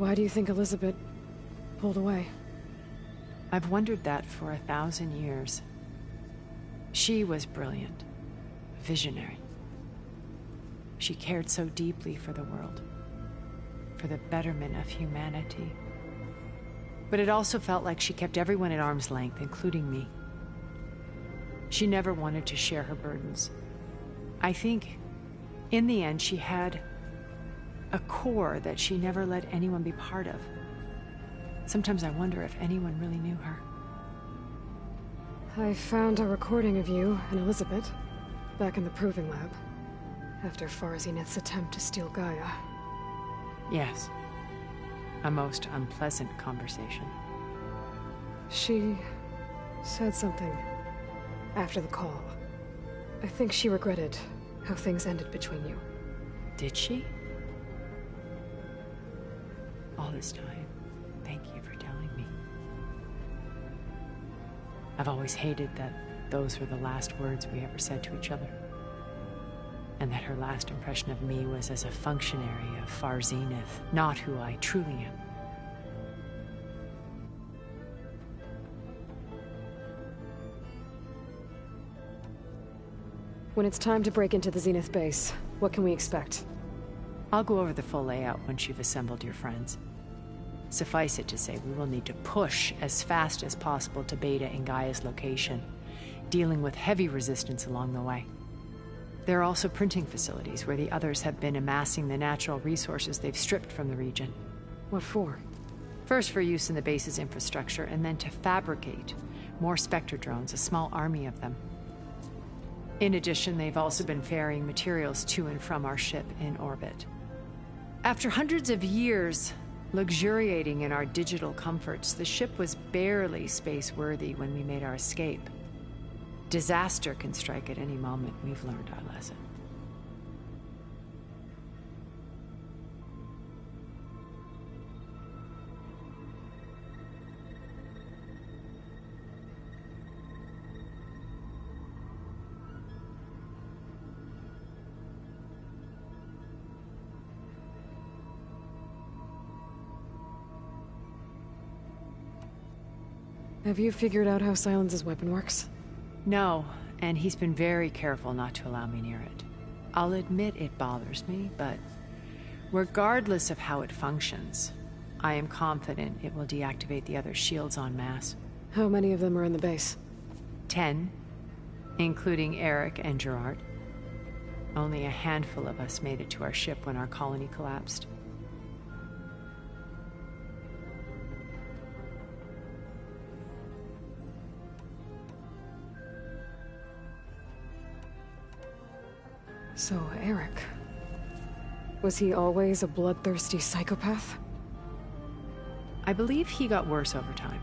Why do you think Elizabeth pulled away? I've wondered that for 1,000 years. She was brilliant, visionary. She cared so deeply for the world, for the betterment of humanity. But it also felt like she kept everyone at arm's length, including me. She never wanted to share her burdens. I think, in the end, she had a core that she never let anyone be part of. Sometimes I wonder if anyone really knew her. I found a recording of you and Elizabeth back in the proving lab after Farzineth's attempt to steal Gaia. Yes. A most unpleasant conversation. She said something after the call. I think she regretted how things ended between you. Did she? All this time, thank you for telling me. I've always hated that those were the last words we ever said to each other. And that her last impression of me was as a functionary of Farzineth, not who I truly am. When it's time to break into the Zenith base, what can we expect? I'll go over the full layout once you've assembled your friends. Suffice it to say, we will need to push as fast as possible to Beta and Gaia's location, dealing with heavy resistance along the way. There are also printing facilities where the others have been amassing the natural resources they've stripped from the region. What for? First for use in the base's infrastructure, and then to fabricate more Spectre drones, a small army of them. In addition, they've also been ferrying materials to and from our ship in orbit. After hundreds of years luxuriating in our digital comforts, the ship was barely space-worthy when we made our escape. Disaster can strike at any moment. We've learned our lesson. Have you figured out how Silence's weapon works? No, and he's been very careful not to allow me near it. I'll admit it bothers me, but regardless of how it functions, I am confident it will deactivate the other shields en masse. How many of them are in the base? 10, including Eric and Gerard. Only a handful of us made it to our ship when our colony collapsed. So, Eric... was he always a bloodthirsty psychopath? I believe he got worse over time.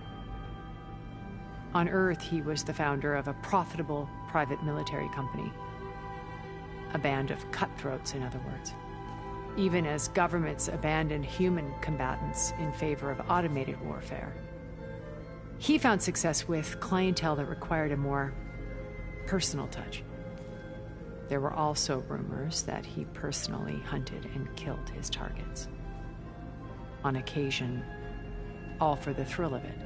On Earth, he was the founder of a profitable private military company. A band of cutthroats, in other words. Even as governments abandoned human combatants in favor of automated warfare. He found success with clientele that required a more personal touch. There were also rumors that he personally hunted and killed his targets. On occasion, all for the thrill of it.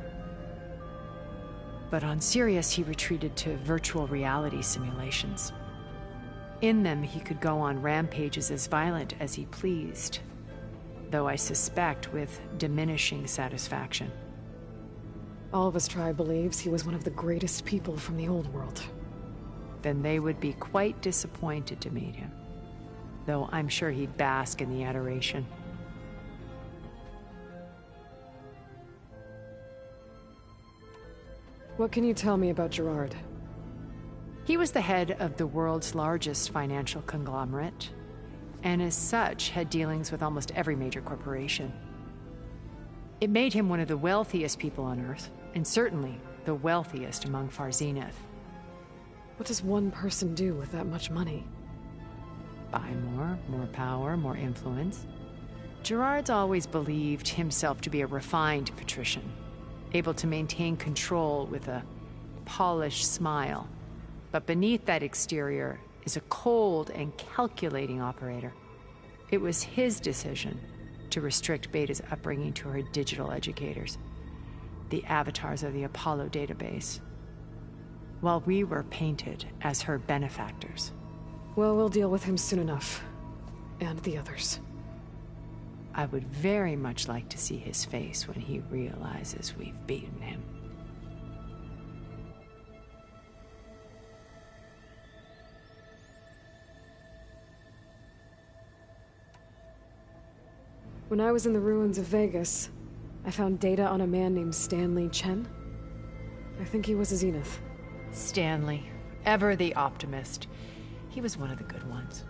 But on Sirius, he retreated to virtual reality simulations. In them, he could go on rampages as violent as he pleased, though I suspect with diminishing satisfaction. All of his tribe believes he was one of the greatest people from the old world. Then they would be quite disappointed to meet him, though I'm sure he'd bask in the adoration. What can you tell me about Gerard? He was the head of the world's largest financial conglomerate, and as such had dealings with almost every major corporation. It made him one of the wealthiest people on Earth, and certainly the wealthiest among Farzineth. What does one person do with that much money? Buy more power, more influence. Gerard's always believed himself to be a refined patrician, able to maintain control with a polished smile. But beneath that exterior is a cold and calculating operator. It was his decision to restrict Beta's upbringing to her digital educators, the avatars of the Apollo database, while we were painted as her benefactors. Well, we'll deal with him soon enough. And the others. I would very much like to see his face when he realizes we've beaten him. When I was in the ruins of Vegas, I found data on a man named Stanley Chen. I think he was a Zenith. Stanley, ever the optimist. He was one of the good ones.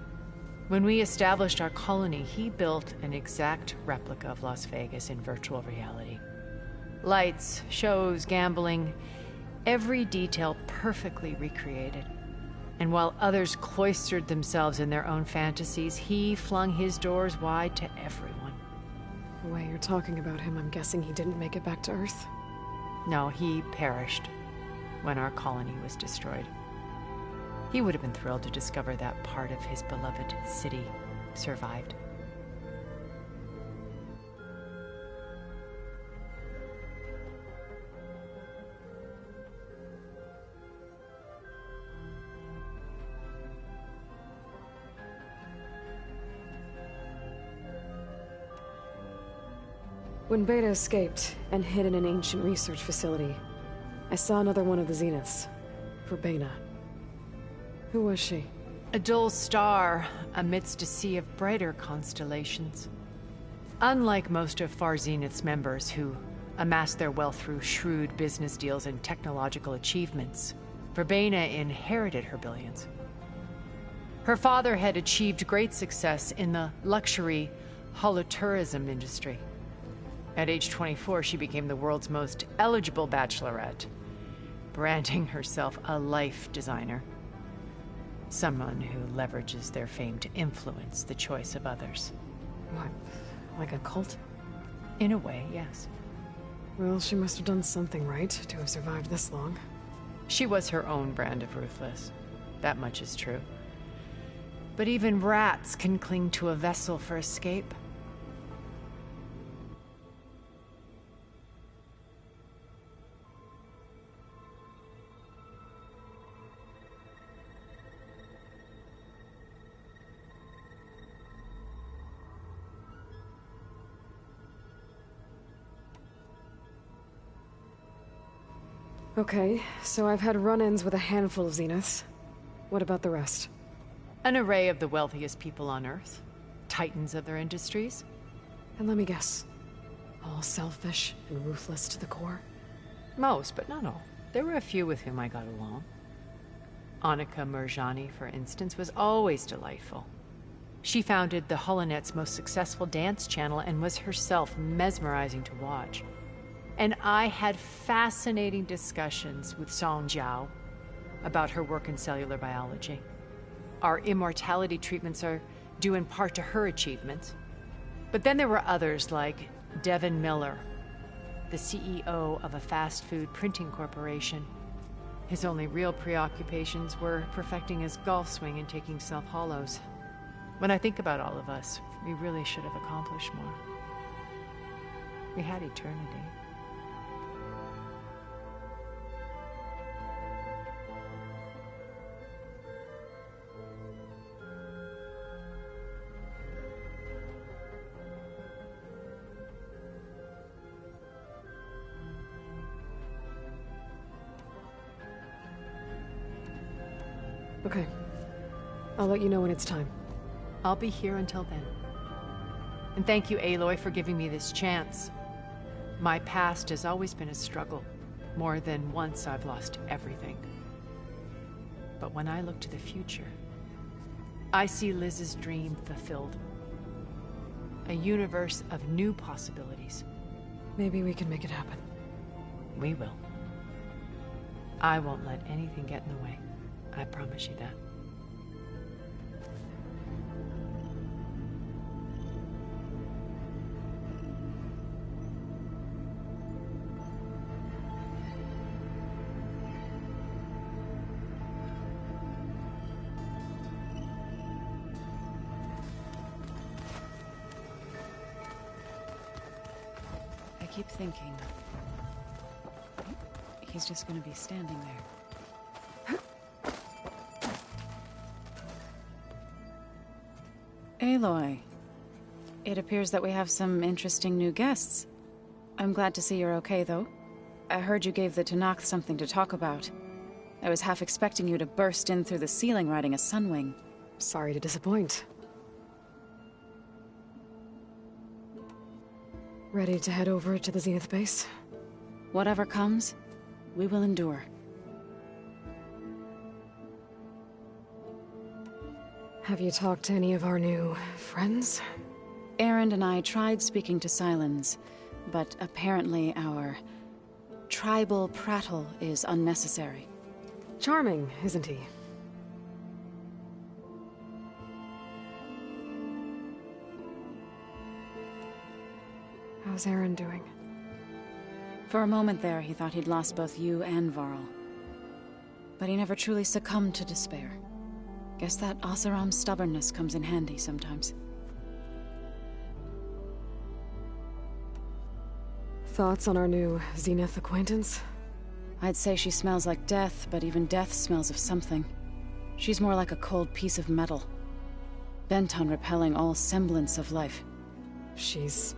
When we established our colony, he built an exact replica of Las Vegas in virtual reality. Lights, shows, gambling, every detail perfectly recreated. And while others cloistered themselves in their own fantasies, he flung his doors wide to everyone. The way you're talking about him, I'm guessing he didn't make it back to Earth? No, he perished when our colony was destroyed. He would have been thrilled to discover that part of his beloved city survived. When Beta escaped and hid in an ancient research facility, I saw another one of the Zeniths, Verbena. Who was she? A dull star amidst a sea of brighter constellations. Unlike most of Far Zenith's members who amassed their wealth through shrewd business deals and technological achievements, Verbena inherited her billions. Her father had achieved great success in the luxury holotourism industry. At age 24, she became the world's most eligible bachelorette, branding herself a life designer. Someone who leverages their fame to influence the choice of others. What, like a cult? In a way, yes. Well, she must have done something right to have survived this long. She was her own brand of ruthless. That much is true. But even rats can cling to a vessel for escape. Okay, so I've had run-ins with a handful of Zeniths. What about the rest? An array of the wealthiest people on Earth. Titans of their industries. And let me guess. All selfish and ruthless to the core? Most, but not all. There were a few with whom I got along. Annika Murjani, for instance, was always delightful. She founded the Holonet's most successful dance channel and was herself mesmerizing to watch. And I had fascinating discussions with Song Jiao about her work in cellular biology. Our immortality treatments are due in part to her achievements. But then there were others like Devin Miller, the CEO of a fast food printing corporation. His only real preoccupations were perfecting his golf swing and taking self-hollows. When I think about all of us, we really should have accomplished more. We had eternity. Okay. I'll let you know when it's time. I'll be here until then. And thank you, Aloy, for giving me this chance. My past has always been a struggle. More than once I've lost everything. But when I look to the future, I see Liz's dream fulfilled. A universe of new possibilities. Maybe we can make it happen. We will. I won't let anything get in the way. I promise you that. keep thinking. He's just gonna be standing there. Aloy, it appears that we have some interesting new guests. I'm glad to see you're okay, though. I heard you gave the Tanakh something to talk about. I was half expecting you to burst in through the ceiling riding a sunwing. Sorry to disappoint. Ready to head over to the Zenith base? Whatever comes, we will endure. Have you talked to any of our new friends? Erend and I tried speaking to Sylens, but apparently our tribal prattle is unnecessary. Charming, isn't he? How's Aaron doing? For a moment there, he thought he'd lost both you and Varl. But he never truly succumbed to despair. Guess that Oseram's stubbornness comes in handy sometimes. Thoughts on our new Zenith acquaintance? I'd say she smells like death, but even death smells of something. She's more like a cold piece of metal, bent on repelling all semblance of life. She's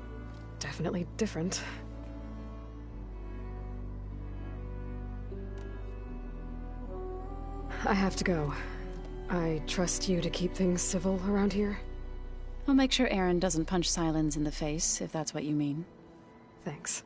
definitely different. I have to go. I trust you to keep things civil around here? I'll make sure Aaron doesn't punch Sylens in the face, if that's what you mean. Thanks.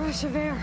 Rush of air.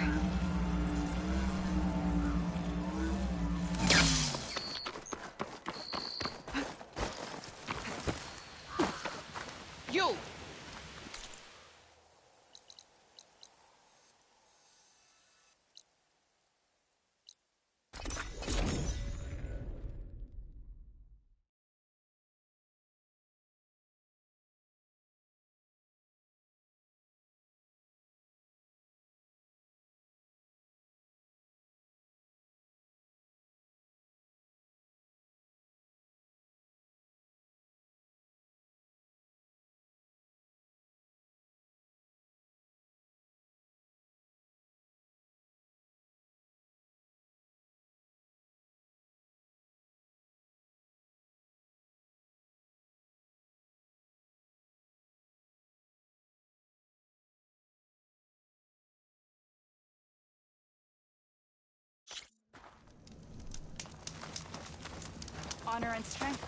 honor and strength.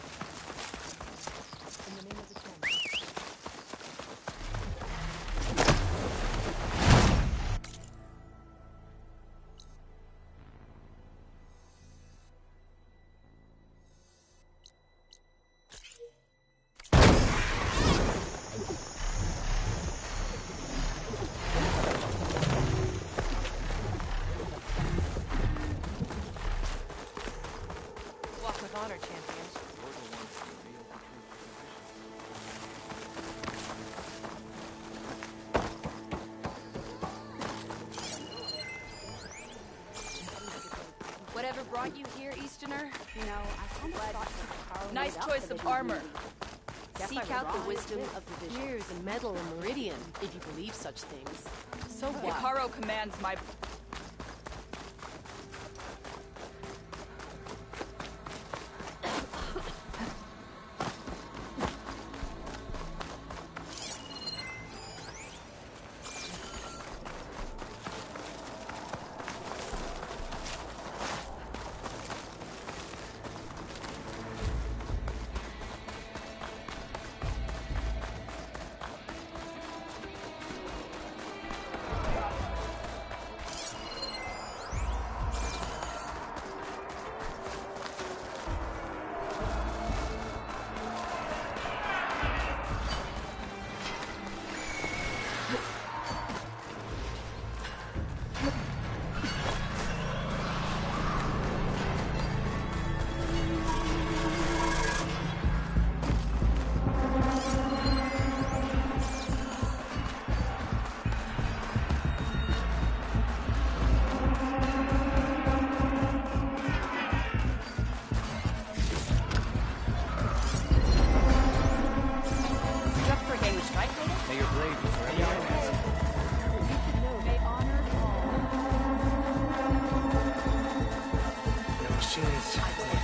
In the name of the Ten. Walk with honor, champion. Whatever brought you here, Easterner? You know, I kind of thought Nice choice of armor. Seek out the wisdom of the Viziers and meddle in Meridian, if you believe such things. So what? Hikaru commands my...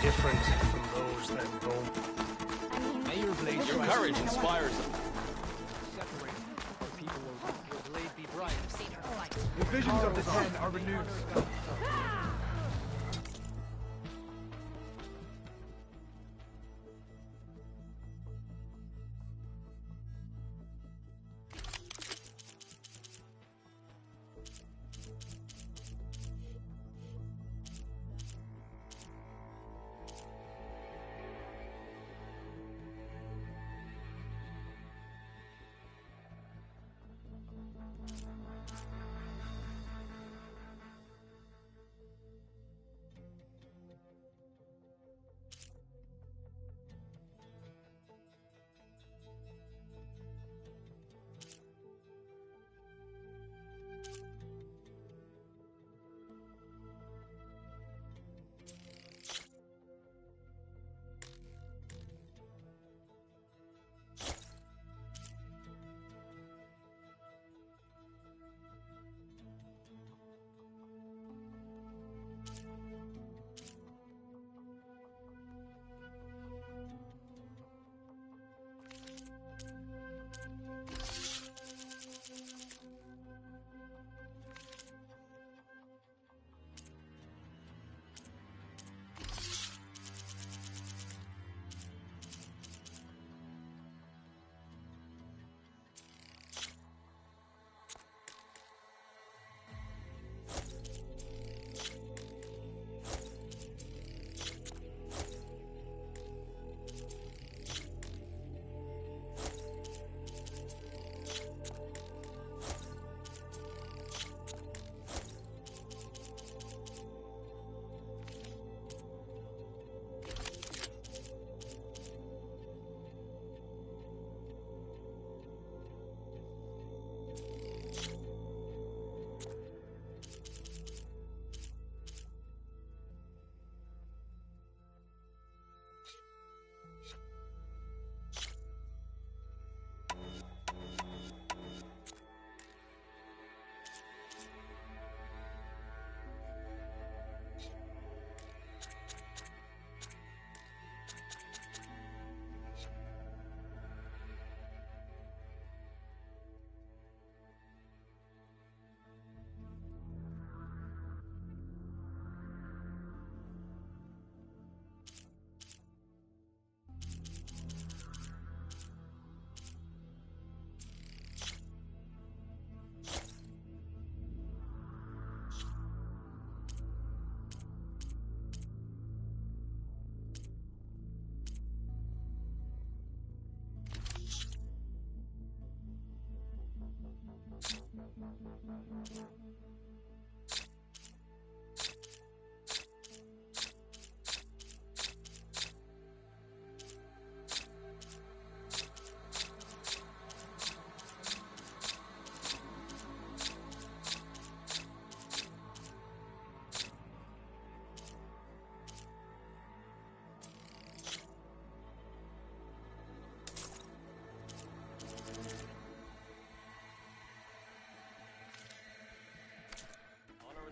Different from those that don't. May your blade Your courage inspires them. your blade be bright. The visions of the Ten are renewed.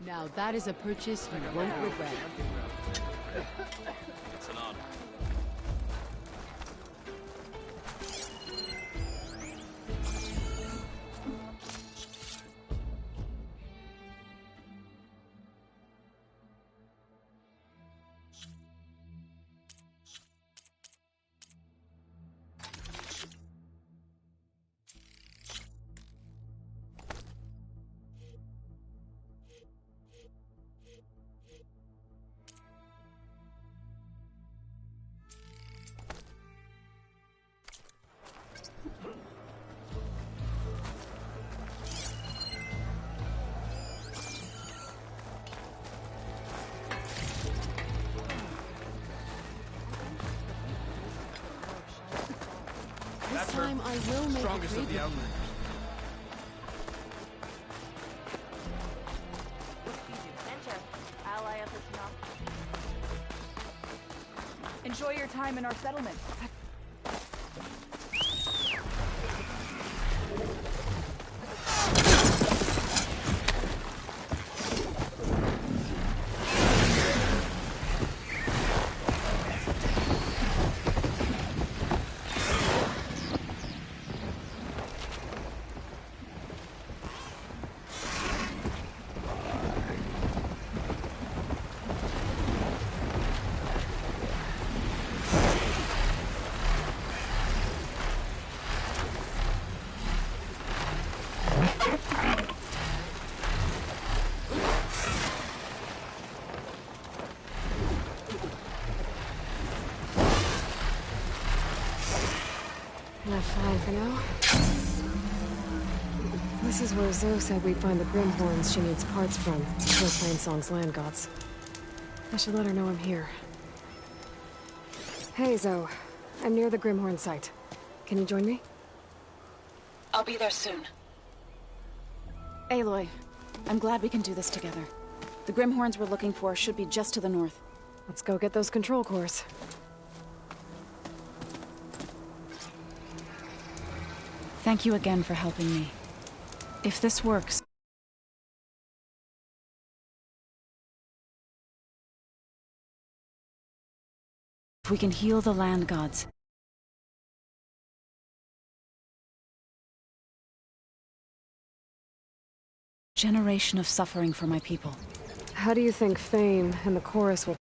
Now that is a purchase you won't regret. It's an honor. This time I will make Strongest of the outlanders. Enter. Ally of the Tanakh. Enjoy your time in our settlement. Not fine for now. This is where Zoe said we'd find the Grimhorns she needs parts from, for Plainsong's land gods. I should let her know I'm here. Hey, Zoe. I'm near the Grimhorn site. Can you join me? I'll be there soon. Aloy, I'm glad we can do this together. The Grimhorns we're looking for should be just to the north. Let's go get those control cores. Thank you again for helping me. If this works... if we can heal the land gods... generation of suffering for my people. How do you think Fame and the chorus will